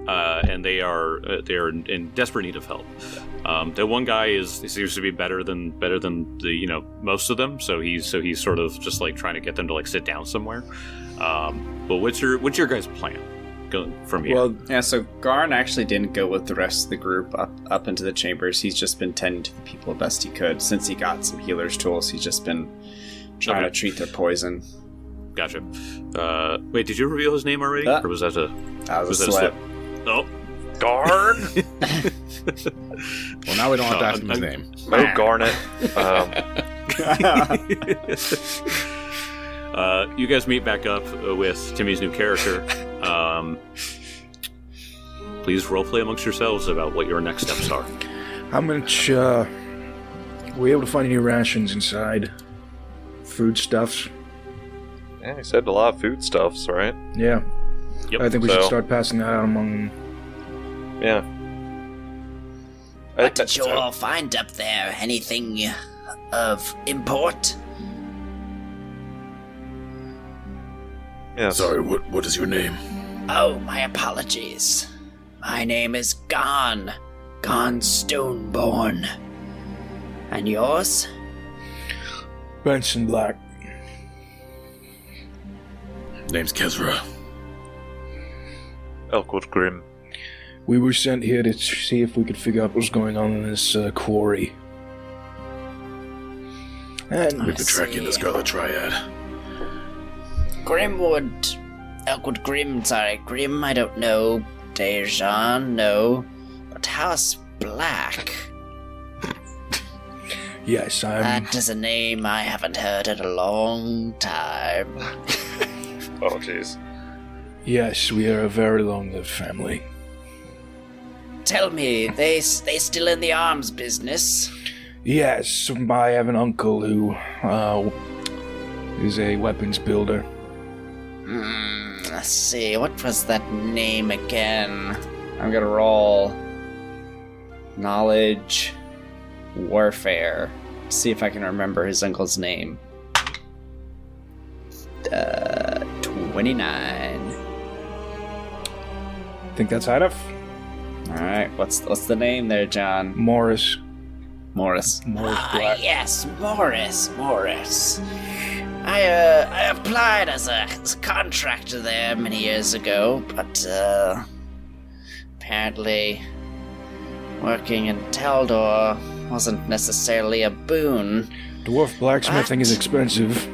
and they are in desperate need of help. The one guy seems to be better than the most of them. So he's sort of just like trying to get them to like sit down somewhere. But what's your guys' plan going from here? Well, yeah. So Garn actually didn't go with the rest of the group up into the chambers. He's just been tending to the people the best he could. Since he got some healer's tools, he's just been trying to treat their poison. Gotcha. Wait, did you reveal his name already, or was that a slip? Oh, Garn? Well, now we don't have to ask him his name. Oh, Garnet. You guys meet back up with Timmy's new character. Please roleplay amongst yourselves about what your next steps are. How much, were we able to find any rations inside? Foodstuffs? Yeah, he said a lot of foodstuffs, right? Yeah. Yep. I think we should start passing that out among... Yeah. What did you all find up there? Anything of import? Yeah. Sorry, what is your name? Oh, my apologies. My name is Garn Gone Stoneborn. And yours? Benson Black. Name's Kezra. Elkwood Grim. We were sent here to see if we could figure out what's going on in this quarry. And We've been tracking the Scarlet Triad. Grimwood. Elkwood Grim, sorry. Grim, I don't know. Dejan, no. But House Black. yes, I'm... That is a name I haven't heard in a long time. Oh, jeez. Yes, we are a very long-lived family. Tell me, they still in the arms business? Yes, I have an uncle who is a weapons builder. Let's see, what was that name again? I'm gonna roll knowledge warfare. See if I can remember his uncle's name. 29. Think that's high enough? Alright, what's the name there, John? Morris. Morris. Black. Yes, Morris. I applied as a contractor there many years ago, but apparently working in Taldor wasn't necessarily a boon. Dwarf blacksmithing is What? expensive.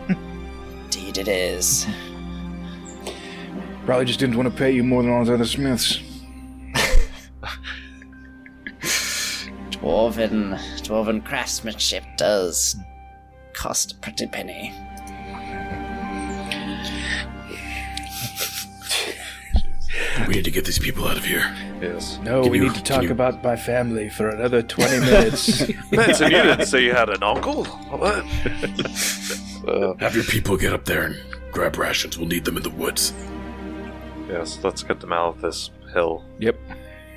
Indeed it is. Probably just didn't want to pay you more than all those other smiths. Dwarven craftsmanship does cost a pretty penny. We need to get these people out of here. Yes. No, Can we you- need to talk can you- about my family for another 20 minutes. Benson, you didn't say you had an uncle? What? Have your people get up there and grab rations. We'll need them in the woods. Yes, let's get them out of this hill. Yep.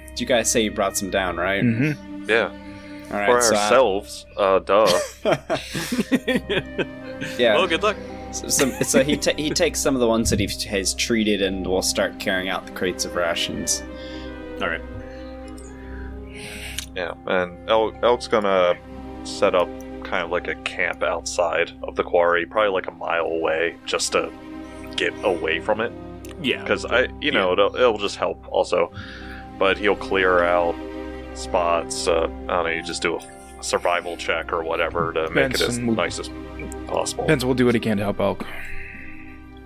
Did you guys say you brought some down, right? Mm-hmm. Yeah. Alright, For so ourselves, duh. yeah. Well, good luck. So he takes some of the ones that he has treated and will start carrying out the crates of rations. All right. Yeah, and Elk's gonna set up kind of like a camp outside of the quarry, probably like a mile away, just to get away from it. Yeah. Because it'll just help also. But he'll clear out spots. I don't know, you just do a survival check or whatever to make it as Benson will- nice as possible. Pence will do what he can to help Elk.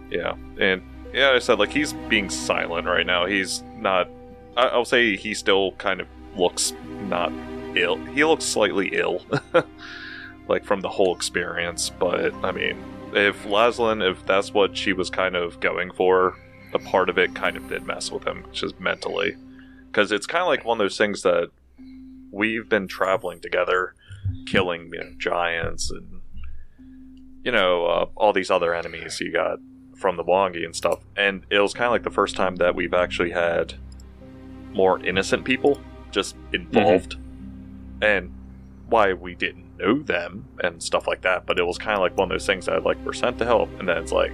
Yeah, and yeah, I said, like, he's being silent right now. He's not. I'll say he still kind of looks not ill. He looks slightly ill, like from the whole experience. But I mean, if that's what she was kind of going for, a part of it kind of did mess with him, just mentally, because it's kind of like one of those things that we've been traveling together, killing giants and all these other enemies you got from the Wongi and stuff. And it was kind of like the first time that we've actually had more innocent people just involved. And why we didn't know them and stuff like that. But it was kind of like one of those things that like were sent to help, and then it's like,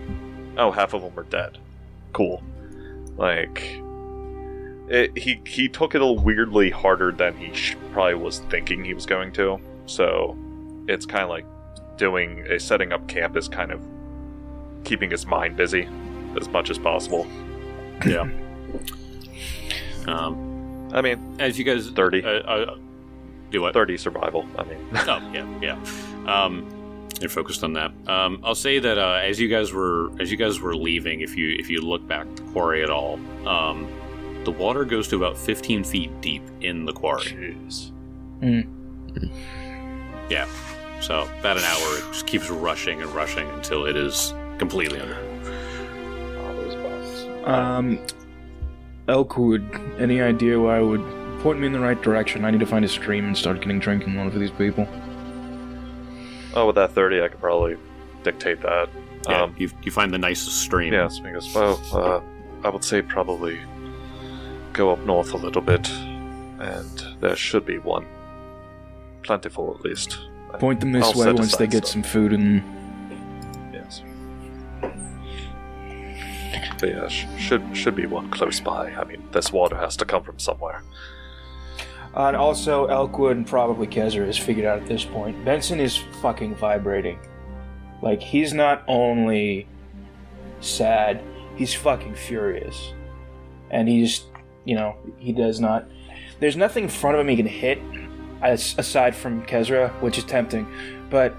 oh, half of them are dead. Cool. Like, he took it a weirdly harder than he probably was thinking he was going to. So it's kind of like setting up camp is kind of keeping his mind busy as much as possible. Yeah. I mean, As you guys 30. Do what? 30 survival. I mean, Oh yeah. You're focused on that. I'll say that as you guys were leaving, if you look back at the quarry at all, the water goes to about 15 feet deep in the quarry. jeez. Yeah. So about an hour, it just keeps rushing and rushing until it is completely under. Oh, those bugs. Elkwood, any idea why I would point me in the right direction? I need to find a stream and start getting drinking water for these people. Oh, with that 30, I could probably dictate that. Yeah, you find the nicest stream. Yes, because, well, I would say probably go up north a little bit, and there should be one. Plentiful, at least. Point them this I'll way set once they aside get stuff. some food and... Yes. But yeah, should be one close by. I mean, this water has to come from somewhere. And also, Elkwood and probably Kezra has figured out at this point, Benson is fucking vibrating. Like, he's not only sad, he's fucking furious. And he just, he does not... There's nothing in front of him he can hit, aside from Kezra, which is tempting. But,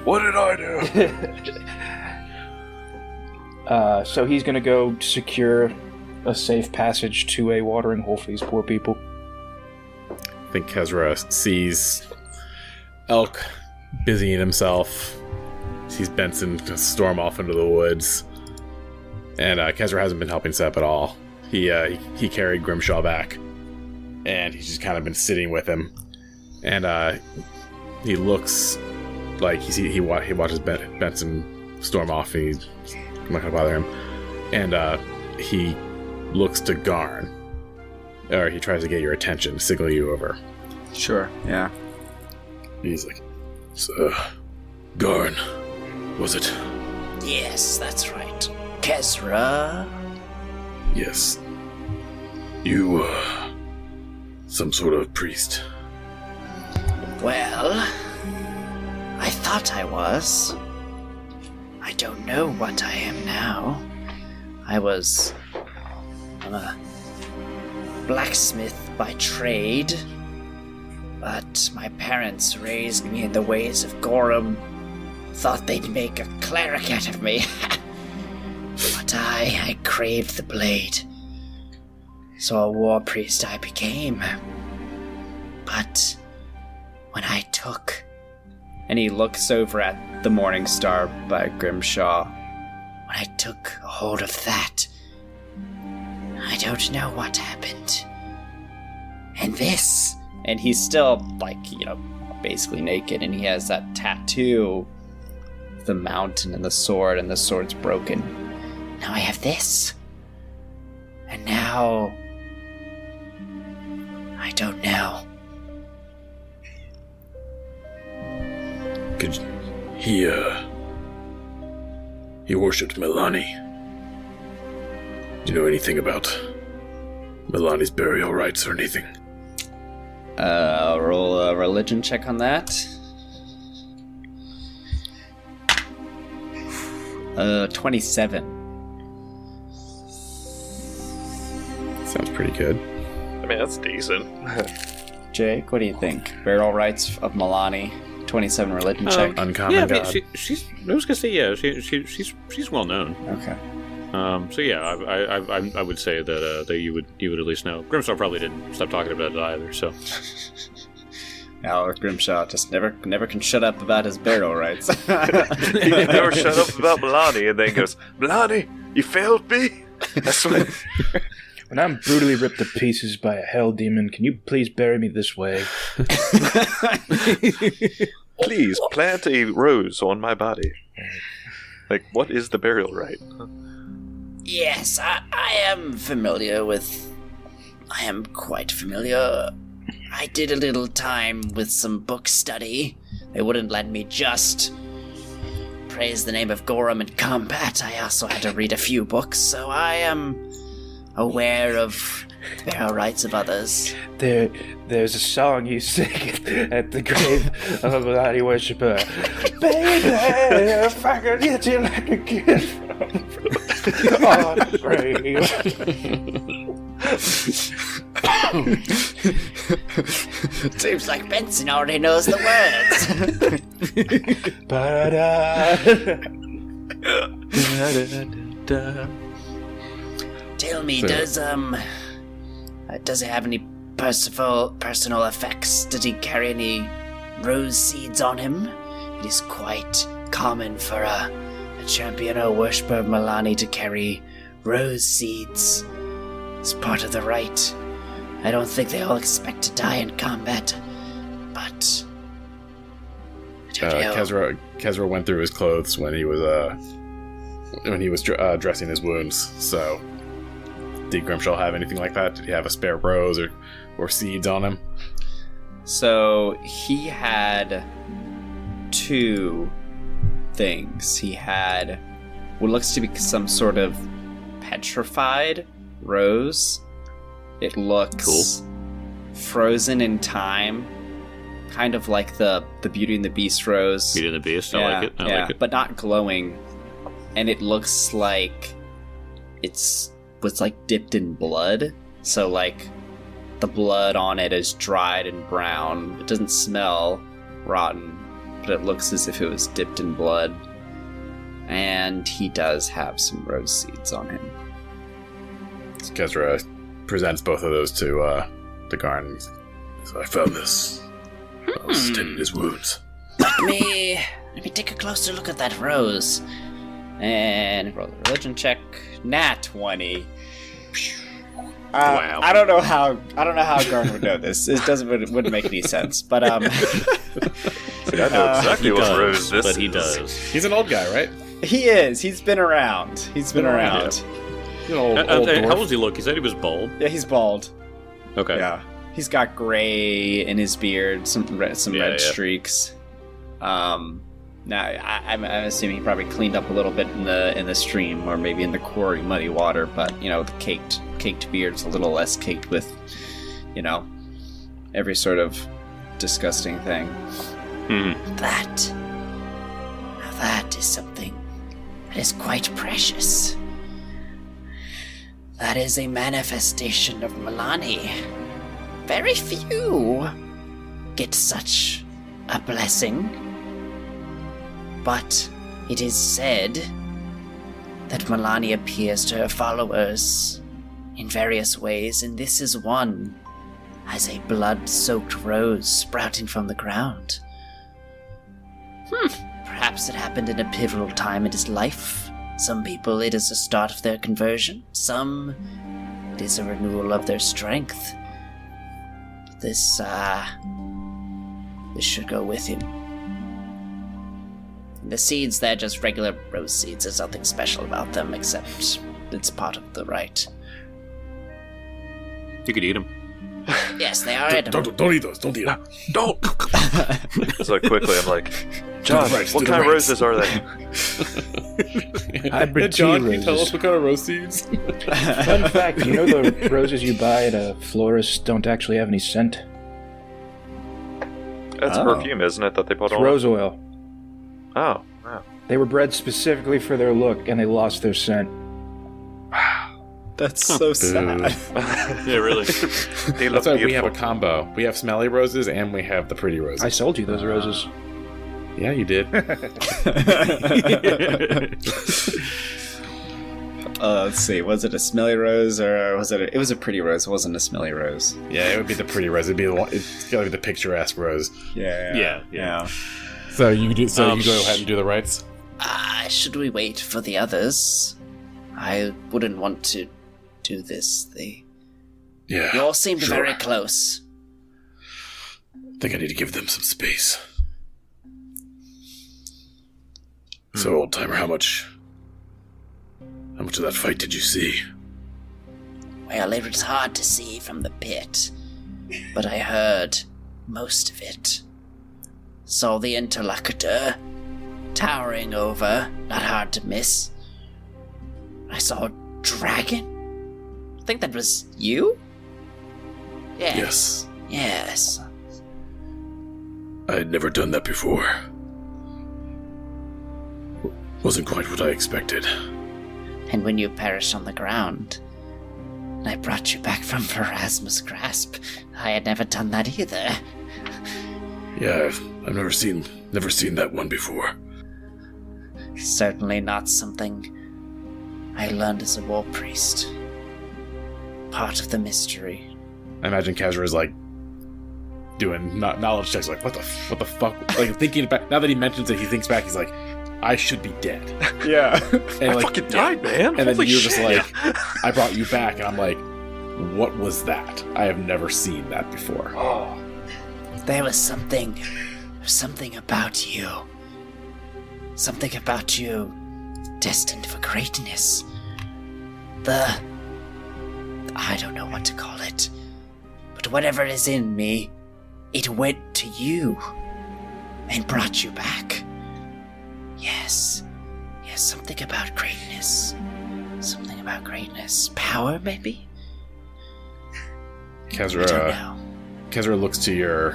What did I do? So he's gonna go secure a safe passage to a watering hole for these poor people. I think Kezra sees Elk busying himself, sees Benson storm off into the woods, and Kezra hasn't been helping Sep at all. He carried Grimshaw back, and he's just kind of been sitting with him, and he looks like he watches Benson storm off, and he's not gonna bother him, and he looks to Garn, or he tries to get your attention, signal you over. Sure, yeah. He's like, Garn, was it? Yes, that's right. Kezra? Yes. You, some sort of priest? Well, I thought I was. I don't know what I am now. I'm a blacksmith by trade, but my parents raised me in the ways of Gorum. Thought they'd make a cleric out of me. But I craved the blade. So a war priest I became. But when I took... And he looks over at the Morning Star by Grimshaw. When I took a hold of that, I don't know what happened. And this... And he's still, basically naked, and he has that tattoo, the mountain and the sword's broken. Now I have this. And now... I don't know. He worshipped Milani. Do you know anything about Milani's burial rites or anything? Roll a religion check on that. 27. Sounds pretty good. I mean, that's decent. Jake, what do you think? Burial rites of Milani, 27 religion check. Uncommon yeah, god. she's. I was gonna say, yeah, she's well known. Okay. So yeah, I would say that you would at least know. Grimshaw probably didn't stop talking about it either. So. Now Grimshaw just never can shut up about his burial rites. He never shut up about Milani, and then goes, Milani, you failed me? That's what... When I'm brutally ripped to pieces by a hell demon, can you please bury me this way? Please, plant a rose on my body. Like, what is the burial rite? Yes, I am familiar with... I am quite familiar. I did a little time with some book study. They wouldn't let me just praise the name of Gorum in combat. I also had to read a few books, so I am aware of the burial rites of others. There's a song you sing at the grave of a bloody worshipper. Baby, if I could get you like a gift on the grave. Seems like Benson already knows the words. Tell me, does it have any personal effects? Did he carry any rose seeds on him? It is quite common for a champion or worshipper of Milani to carry rose seeds as part of the rite. I don't think they all expect to die in combat, but I don't know. Kezra went through his clothes when he was dressing his wounds. So, did Grimshaw have anything like that? Did he have a spare rose or seeds on him? So he had two things. He had what looks to be some sort of petrified rose. It looks frozen in time, kind of like the Beauty and the Beast rose. Beauty and the Beast, I like it. I like it. But not glowing. And it looks like was like dipped in blood. So like the blood on it is dried and brown. It doesn't smell rotten, but it looks as if it was dipped in blood. And he does have some rose seeds on him. Kezra presents both of those to Garn. So I found this. I was tending his wounds. Let me take a closer look at that rose. And roll a religion check. Nat 20. Wow. I don't know how Garn would know this. It wouldn't make any sense. But I know exactly what rose this but he is. does. He's an old guy, right? he is. He's been around. He's been around. He's an old How dwarf. does he look? He said he was bald. Yeah, he's bald. Okay. Yeah, he's got gray in his beard, some red streaks. Now I'm assuming he probably cleaned up a little bit in the stream, or maybe in the quarry, muddy water. But the caked beard's a little less caked with, every sort of disgusting thing. Mm-hmm. That is something that is quite precious. That is a manifestation of Milani. Very few get such a blessing. But it is said that Milani appears to her followers in various ways, and this is one, as a blood-soaked rose sprouting from the ground. Perhaps it happened in a pivotal time in his life. Some people, it is the start of their conversion. Some, it is a renewal of their strength. This should go with him. The seeds, they're just regular rose seeds. There's nothing special about them, except it's part of the rite. You could eat them. Yes, they are edible. Don't eat those. Don't eat them. Don't! So quickly, I'm like, John, what kind of roses are they? Hybrid tea John, can you tell roses. us what kind of rose seeds? Fun fact, you know the roses you buy at a florist don't actually have any scent? That's perfume, isn't it, that they put It's on? rose oil. Oh, wow. They were bred specifically for their look, and they lost their scent. That's so sad. Yeah, really. They look That's why we have beautiful. a combo. We have smelly roses and we have the pretty roses. I sold you those roses. Yeah, you did. Let's see. Was it a smelly rose, or was it? It was a pretty rose. It wasn't a smelly rose. Yeah, it would be the pretty rose. It'd be the one. It's gotta be the picturesque rose. Yeah. So you do. So you go ahead and do the rites. Should we wait for the others? I wouldn't want to do this. Yeah. You all seemed very close. I think I need to give them some space. So, old timer, how much of that fight did you see? Well, it was hard to see from the pit, but I heard most of it. Saw the interlocutor towering over, not hard to miss. I saw a dragon. I think that was you? Yes. Yes. I had never done that before. Wasn't quite what I expected. And when you perished on the ground, and I brought you back from Pharasma's grasp, I had never done that either. Yeah, I've never seen that one before. Certainly not something I learned as a war priest. Part of the mystery. I imagine Kezra is like doing knowledge checks, like what the fuck? Like thinking back. Now that he mentions it, he thinks back. He's like, I should be dead. Yeah. And I like, fucking died, man. And then Holy you're shit. just like, I brought you back, and I'm like, what was that? I have never seen that before. Oh. There was something about you. Something about you destined for greatness. I don't know what to call it. But whatever is in me, it went to you and brought you back. Yes, something about greatness. Something about greatness. Power, maybe? I don't Kezra, know. Kezra looks to your,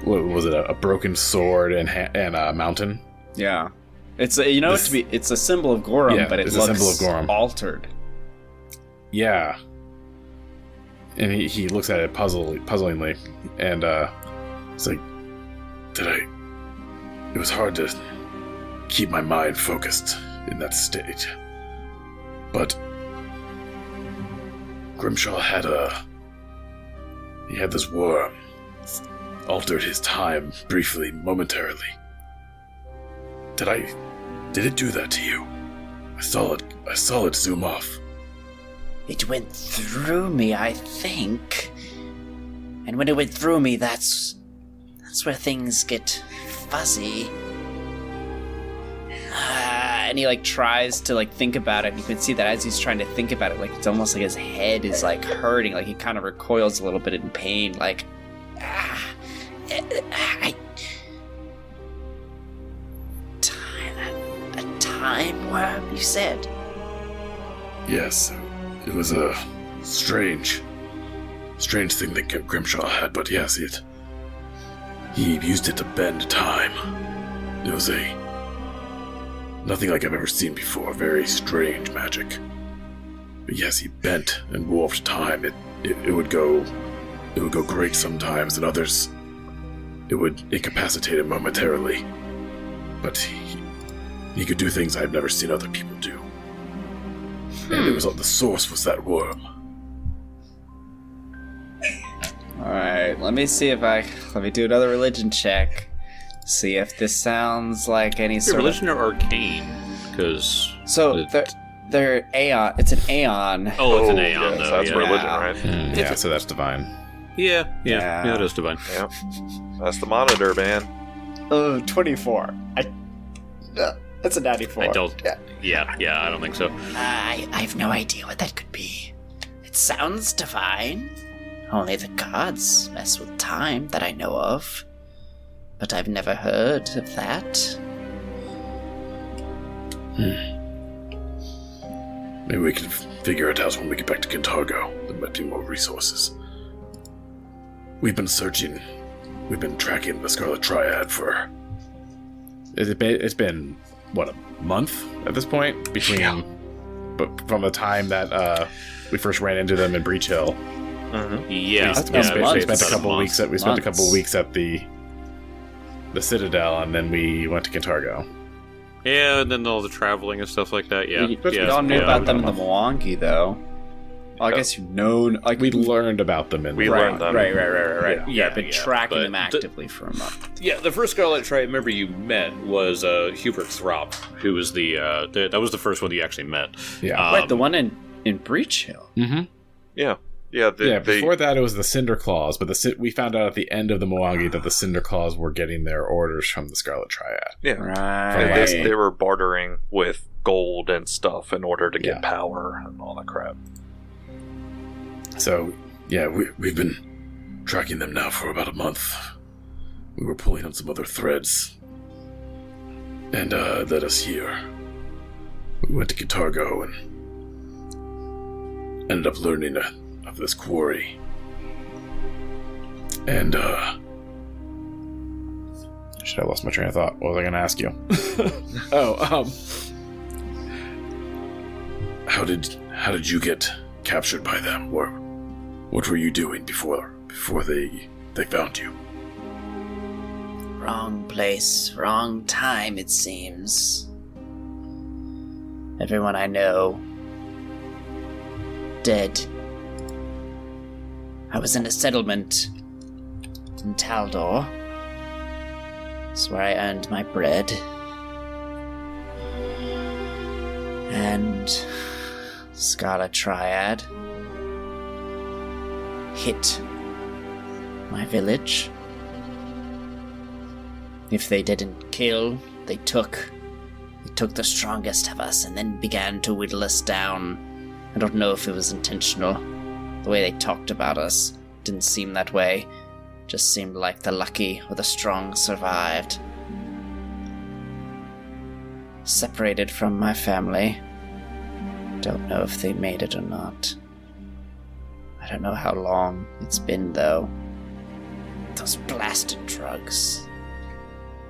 what was it, a broken sword and a mountain? Yeah. It's a, it's a symbol of Gorum, Yeah, but it it's a looks symbol of Gorum. altered. Yeah. And he looks at it puzzlingly, and it's like, it was hard to keep my mind focused in that state. But Grimshaw had this worm. Altered his time briefly, momentarily. Did it do that to you? I saw it zoom off. It went through me, I think. And when it went through me, that's where things get fuzzy. And he tries to think about it, and you can see that as he's trying to think about it, it's almost like his head is hurting, he kind of recoils a little bit in pain, A time worm, you said? Yes, it was a strange thing that Grimshaw had, but yes, he used it to bend time. It was nothing like I've ever seen before, very strange magic. But yes, he bent and warped time. It would go great sometimes, and others it would incapacitate him momentarily. But he could do things I've never seen other people do. And the source was that worm. Alright, let me do another religion check. See if this sounds like any sort of... religion or arcane? Because... So, they're Aeon. It's an Aeon. Oh, it's an Aeon, yes, though. that's Yeah. religion, right? Yeah, so that's divine. Yeah, Yeah. it is divine. Yeah. That's the monitor, man. Oh, 24. That's a 94. I don't... Yeah, I don't think so. I have no idea what that could be. It sounds divine. Only the gods mess with time that I know of. But I've never heard of that. Maybe we can figure it out when we get back to Kintargo. There might be more resources. We've been tracking the Scarlet Triad for... It's been, what, a month at this point? But from the time that we first ran into them in Breach Hill. Mm-hmm. Yeah, That's yeah, been months. We spent a couple Months. of weeks at the Citadel, and then we went to Kintargo. Yeah, and then all the traveling and stuff like that. Yeah, We all knew about them in the Mwangi, though. Well, I guess you've known... We learned about them in We the learned them. Right. Yeah, I've been yeah, tracking but them actively for a month. Yeah, the first Scarlet Triad member you met was Hubert Throp, who was that was the first one you actually met. Yeah. Wait, the one in Breach Hill? Mm-hmm. Yeah. Before that, it was the Cinder Claws, but we found out at the end of the Mwangi that the Cinder Claws were getting their orders from the Scarlet Triad. Yeah. Right. They were bartering with gold and stuff in order to get power and all that crap. So, yeah, we've been tracking them now for about a month. We were pulling on some other threads, and led us here. We went to Kintargo and ended up learning of this quarry. And, shit, I lost my train of thought. What was I going to ask you? How did you get captured by them? What were you doing before they found you? Wrong place, wrong time, it seems. Everyone I know, dead. I was in a settlement in Taldor. That's where I earned my bread. And Scarlet Triad hit my village. If they didn't kill, they took the strongest of us and then began to whittle us down. I don't know if it was intentional. The way they talked about us didn't seem that way. Just seemed like the lucky or the strong survived. Separated from my family. Don't know if they made it or not. I don't know how long it's been, though. Those blasted drugs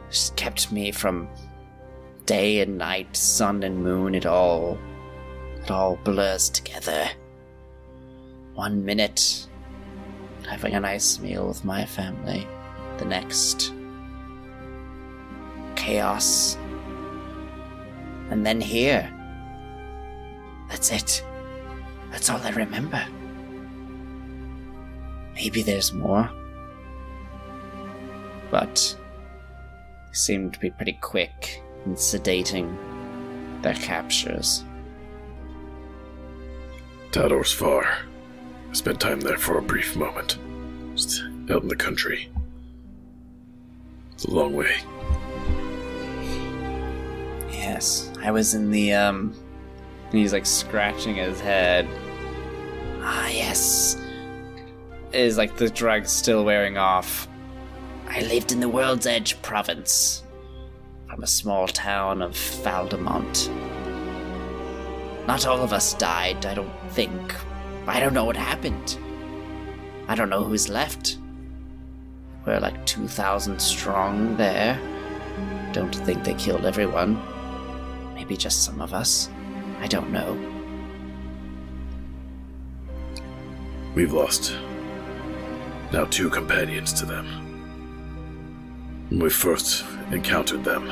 just kept me from day and night, sun and moon. It all blurs together. 1 minute, having a nice meal with my family. The next, chaos. And then here. That's it. That's all I remember. Maybe there's more. But they seem to be pretty quick in sedating their captures. Taldor's far. I spent time there for a brief moment. Just out in the country. It's a long way. Yes, I was in the, and he's like scratching his head. Ah, yes. Is like the drug's still wearing off. I lived in the World's Edge province, from a small town of Valdemont. Not all of us died, I don't think. I don't know what happened. I don't know who's left. We're like 2,000 strong there. Don't think they killed everyone. Maybe just some of us. I don't know. We've lost now 2 companions to them. When we first encountered them,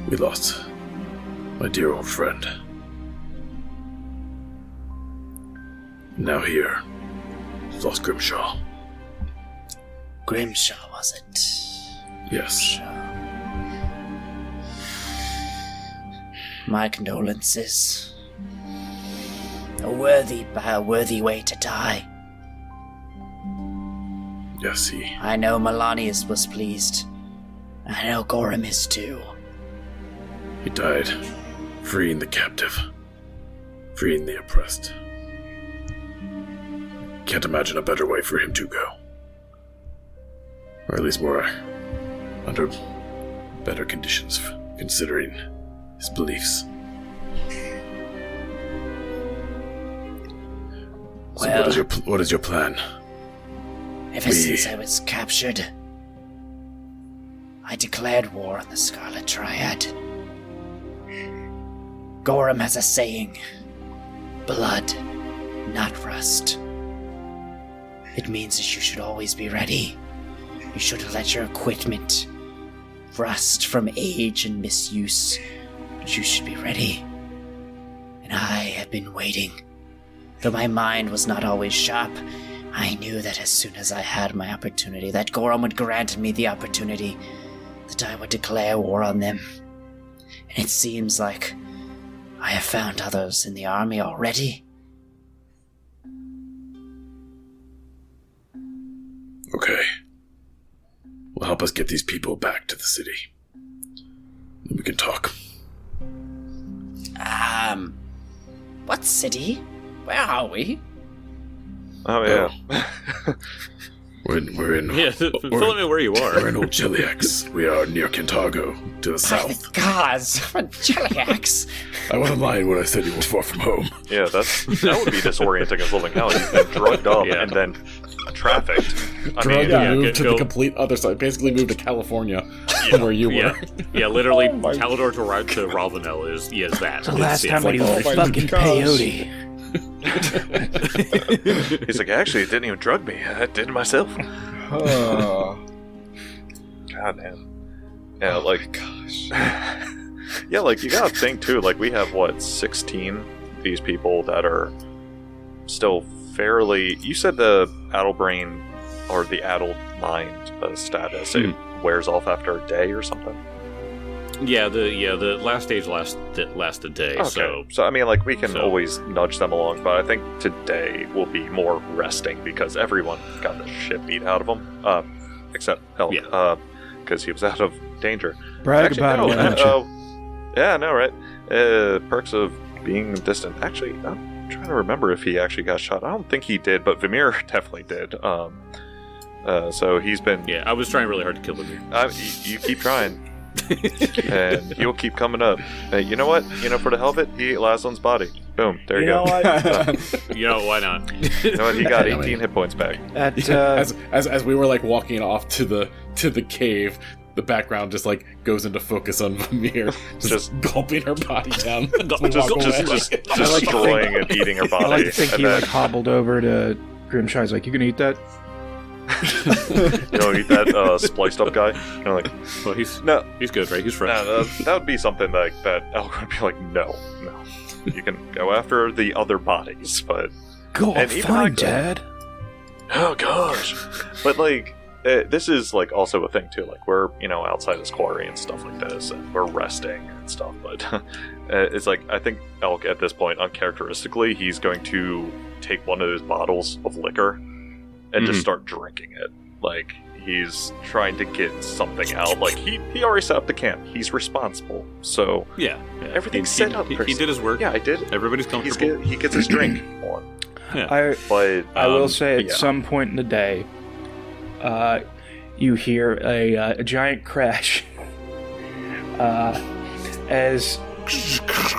we lost my dear old friend. Now here, we've lost Grimshaw. Grimshaw, was it? Yes. My condolences. A worthy way to die. Yes, he... I know Melanius was pleased. I know Gorham is too. He died freeing the captive, freeing the oppressed. Can't imagine a better way for him to go. Or at least more under better conditions, considering his beliefs. So Well, what is your plan? Ever since I was captured, I declared war on the Scarlet Triad. Gorham has a saying, blood, not rust. It means that you should always be ready. You shouldn't let your equipment rust from age and misuse, but you should be ready. And I have been waiting. Though my mind was not always sharp, I knew that as soon as I had my opportunity, that Gorham would grant me the opportunity, that I would declare war on them. And it seems like I have found others in the army already. Okay. Well, help us get these people back to the city. Then we can talk. What city? Where are we? Oh, yeah. We're in... Yeah, fill me where you We're are. in Old Chiliax. We are near Kintargo, to the south. Gods, Jelliax. I wasn't lying when I said you were far from home. Yeah, that would be disorienting as living hell. You've been drugged up Yeah. and then trafficked. I Drugged mean, and moved to the go- complete other side. Basically moved to California, from where you were. Yeah, yeah, literally, Talador to Ravenel is that. The It's- last yeah, time like- we was fucking peyote. he's like, actually, it didn't even drug me. I did it myself. Oh, God, man. Yeah, like, gosh. Yeah, like, you gotta think, too, like, we have, 16 these people that are still fairly... You said the addle brain, or the addled mind status, it wears off after a day or something? Yeah, the last stage lasts a day. Okay. So I mean, like, we can So- always nudge them along, but I think today will be more resting because everyone got the shit beat out of them, except Elk, Yeah. because he was out of danger. Brag Actually, about no, it, won't you? yeah, no, right? Perks of being distant. Actually, I'm trying to remember if he actually got shot. I don't think he did, but Vimir definitely did. So he's been. Yeah, I was trying really hard to kill him. You keep trying. And he'll keep coming up. Hey, you know what? For the hell of it, he ate Laszlo's body. Boom, there you go. Know what? Why not? You know what? He got 18 hit points back. At, As we were like walking off to the cave, the background just like goes into focus on Vamir, just gulping her body down, just destroying and eating her body. I like to think and he then, like hobbled over to Grimshire's like, "You gonna eat that?" eat that spliced up guy. Well, he's good, right? He's fresh. No, that would be something like that. Elk would be like, no. You can go after the other bodies, but Go and on, even fine, like- Dad. oh gosh. But like, this is like also a thing too. Like we're outside this quarry and stuff like this, and we're resting and stuff. But it's like I think Elk at this point, uncharacteristically, he's going to take one of those bottles of liquor and just start drinking it. Like he's trying to get something out. Like he already set up the camp. He's responsible. So Yeah. everything's set up. He Chris. did his work. Yeah, I did. Everybody's comfortable. He gets his drink on. But I will say at yeah. some point in the day, you hear a giant crash as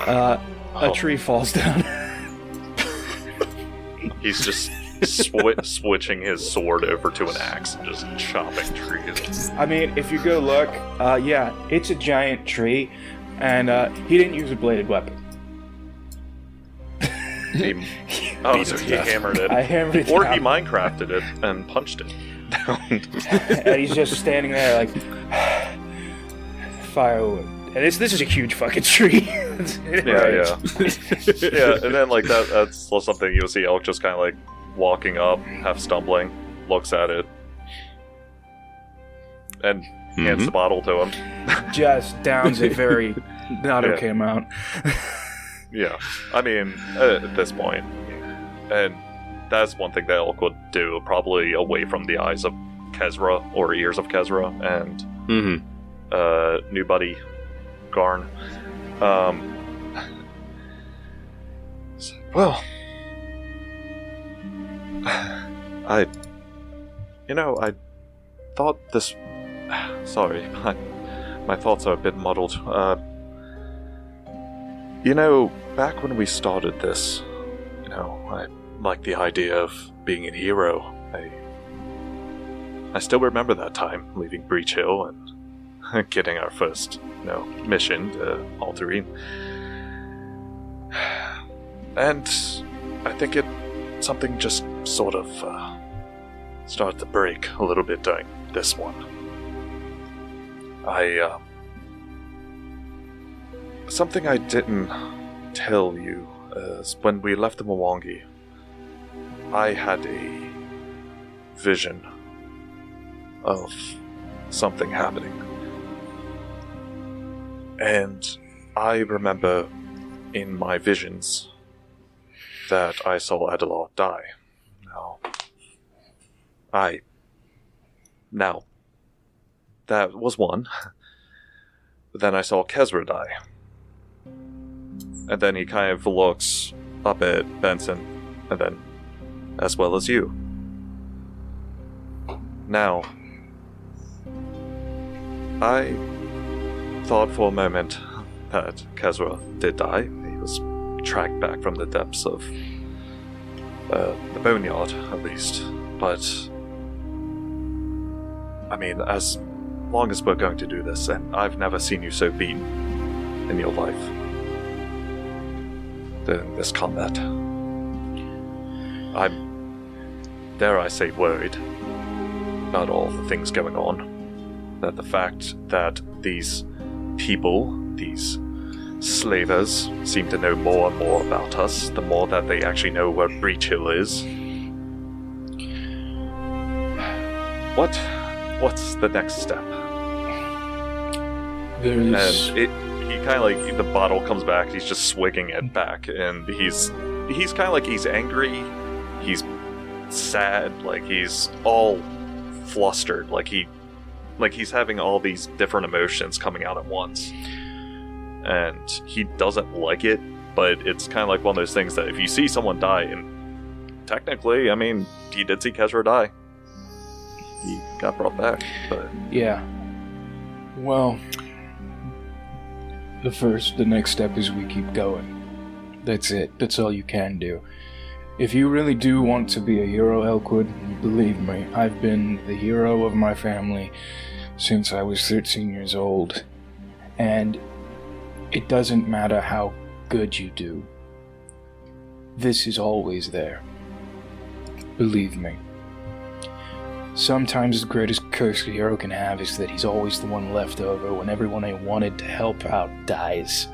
a tree falls down. He's just switching his sword over to an axe and just chopping trees. I mean, if you go look, yeah, it's a giant tree, and he didn't use a bladed weapon. So he hammered it. I hammered it Or down. he Minecrafted it and punched it down. And he's just standing there like firewood. And this is a huge fucking tree. Yeah. Yeah, and then like that's something you'll see Elk just kind of like walking up, half stumbling, looks at it, and hands the bottle to him. Just downs a very not Yeah. okay amount. Yeah, I mean, at this point, and that's one thing that Elk would do, probably away from the eyes of Kezra or ears of Kezra and new buddy Garn. Well, I thought this. Sorry, my thoughts are a bit muddled. Back when we started this, I liked the idea of being a hero. I still remember that time leaving Breach Hill and getting our first, mission to Altarine. And I think something just sort of started to break a little bit during this one. Something I didn't tell you is when we left the Mwangi, I had a vision of something happening. And I remember in my visions that I saw Adelar die. Now, that was one. But then I saw Kezra die. And then he kind of looks up at Benson, and then, as well as you. Now, I thought for a moment that Kezra did die. He was tracked back from the depths of the boneyard, at least. But, I mean, as long as we're going to do this, and I've never seen you so beaten in your life during this combat, I'm, dare I say, worried about all the things going on. That the fact that these people, these slavers, seem to know more and more about us, the more that they actually know where Breach Hill is. What's the next step? There's... And he kind of like, the bottle comes back, he's just swigging it back, and he's kind of like, he's angry, he's sad, like he's all flustered, like he's having all these different emotions coming out at once. And he doesn't like it, but it's kind of like one of those things that if you see someone die, and technically, I mean, he did see Kezra die. He got brought back, but... Yeah. Well, the next step is we keep going. That's it. That's all you can do. If you really do want to be a hero, Elkwood, believe me, I've been the hero of my family since I was 13 years old. And it doesn't matter how good you do. This is always there. Believe me. Sometimes the greatest curse a hero can have is that he's always the one left over when everyone they wanted to help out dies.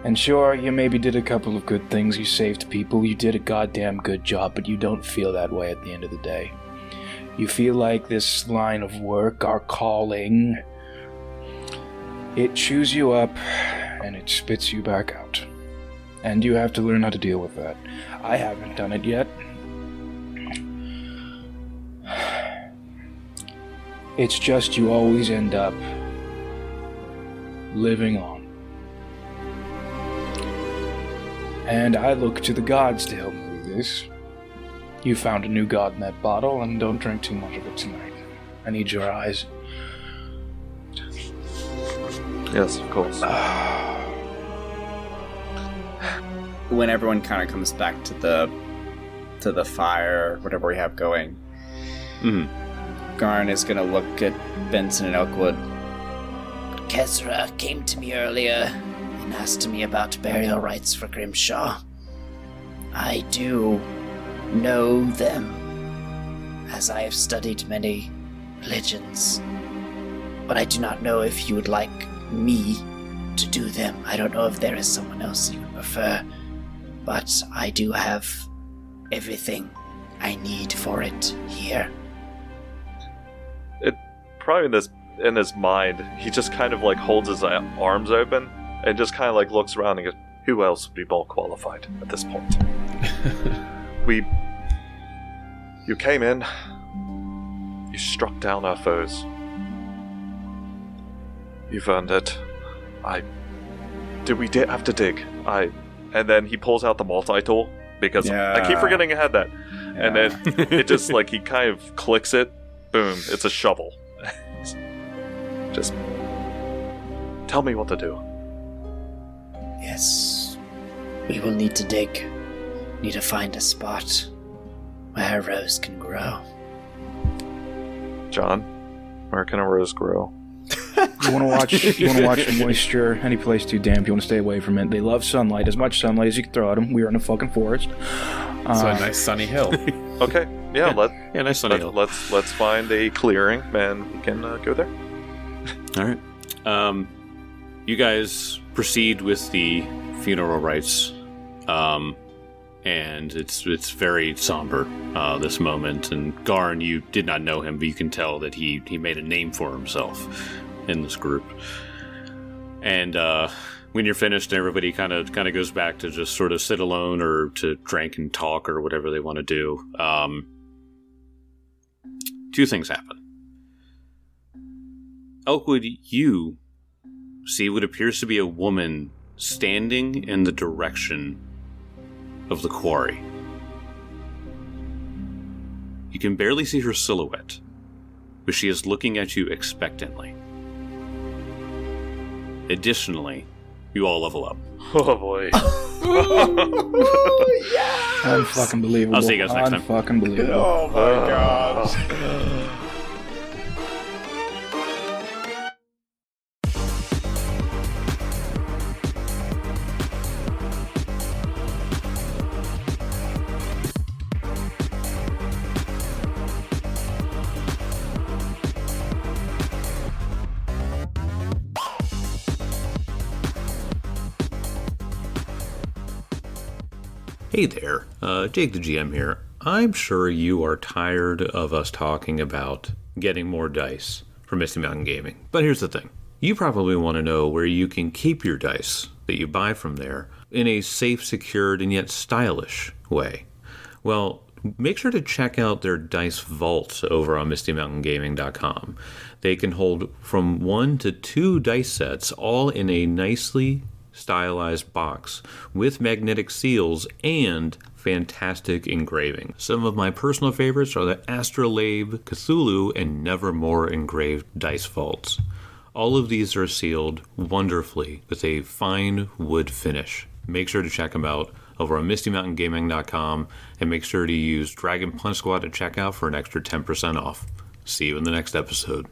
And sure, you maybe did a couple of good things, you saved people, you did a goddamn good job, but you don't feel that way at the end of the day. You feel like this line of work, our calling, it chews you up and it spits you back out. And you have to learn how to deal with that. I haven't done it yet. It's just you always end up living on. And I look to the gods to help me with this. You found a new god in that bottle, and don't drink too much of it tonight. I need your eyes. Yes, of course. When everyone kind of comes back to the fire, whatever we have going, Garn is going to look at Benson and Elkwood. Kezra came to me earlier and asked me about burial rites for Grimshaw. I do know them, as I have studied many religions, but I do not know if you would like me to do them. I don't know if there is someone else you would prefer, but I do have everything I need for it here. It probably in his mind, he just kind of like holds his arms open and just kind of like looks around and goes, "Who else would be more qualified at this point?" You came in, you struck down our foes. You've earned it. We did have to dig. And then he pulls out the multi-tool, because I keep forgetting I had that. Yeah. And then it just like, he kind of clicks it, boom, it's a shovel. Just tell me what to do. Yes, we will need to dig. Need to find a spot where a rose can grow. John, where can a rose grow? You want to watch the moisture? Any place too damp, you want to stay away from it. They love sunlight, as much sunlight as you can throw at them. We are in a fucking forest. So a nice sunny hill. Okay, nice sunny hill. Let's find a clearing, and we can go there. All right. You guys proceed with the funeral rites, and it's very somber this moment. And Garn, you did not know him, but you can tell that he made a name for himself in this group. And when you're finished, everybody kind of goes back to just sort of sit alone or to drink and talk or whatever they want to do. Two things happen. Elkwood, you see what appears to be a woman standing in the direction of the quarry. You can barely see her silhouette, but she is looking at you expectantly. Additionally, you all level up. Oh boy. Yes! Unfucking believable. I'll see you guys next time. Unfucking believable. Oh my gosh. Hey there, Jake the GM here. I'm sure you are tired of us talking about getting more dice for Misty Mountain Gaming. But here's the thing. You probably want to know where you can keep your dice that you buy from there in a safe, secured, and yet stylish way. Well, make sure to check out their dice vault over on MistyMountainGaming.com. They can hold from 1 to 2 dice sets, all in a nicely stylized box with magnetic seals and fantastic engraving. Some of my personal favorites are the Astrolabe, Cthulhu, and Nevermore engraved dice vaults. All of these are sealed wonderfully with a fine wood finish. Make sure to check them out over on MistyMountainGaming.com, and make sure to use Dragon Punch Squad at checkout for an extra 10% off. See you in the next episode.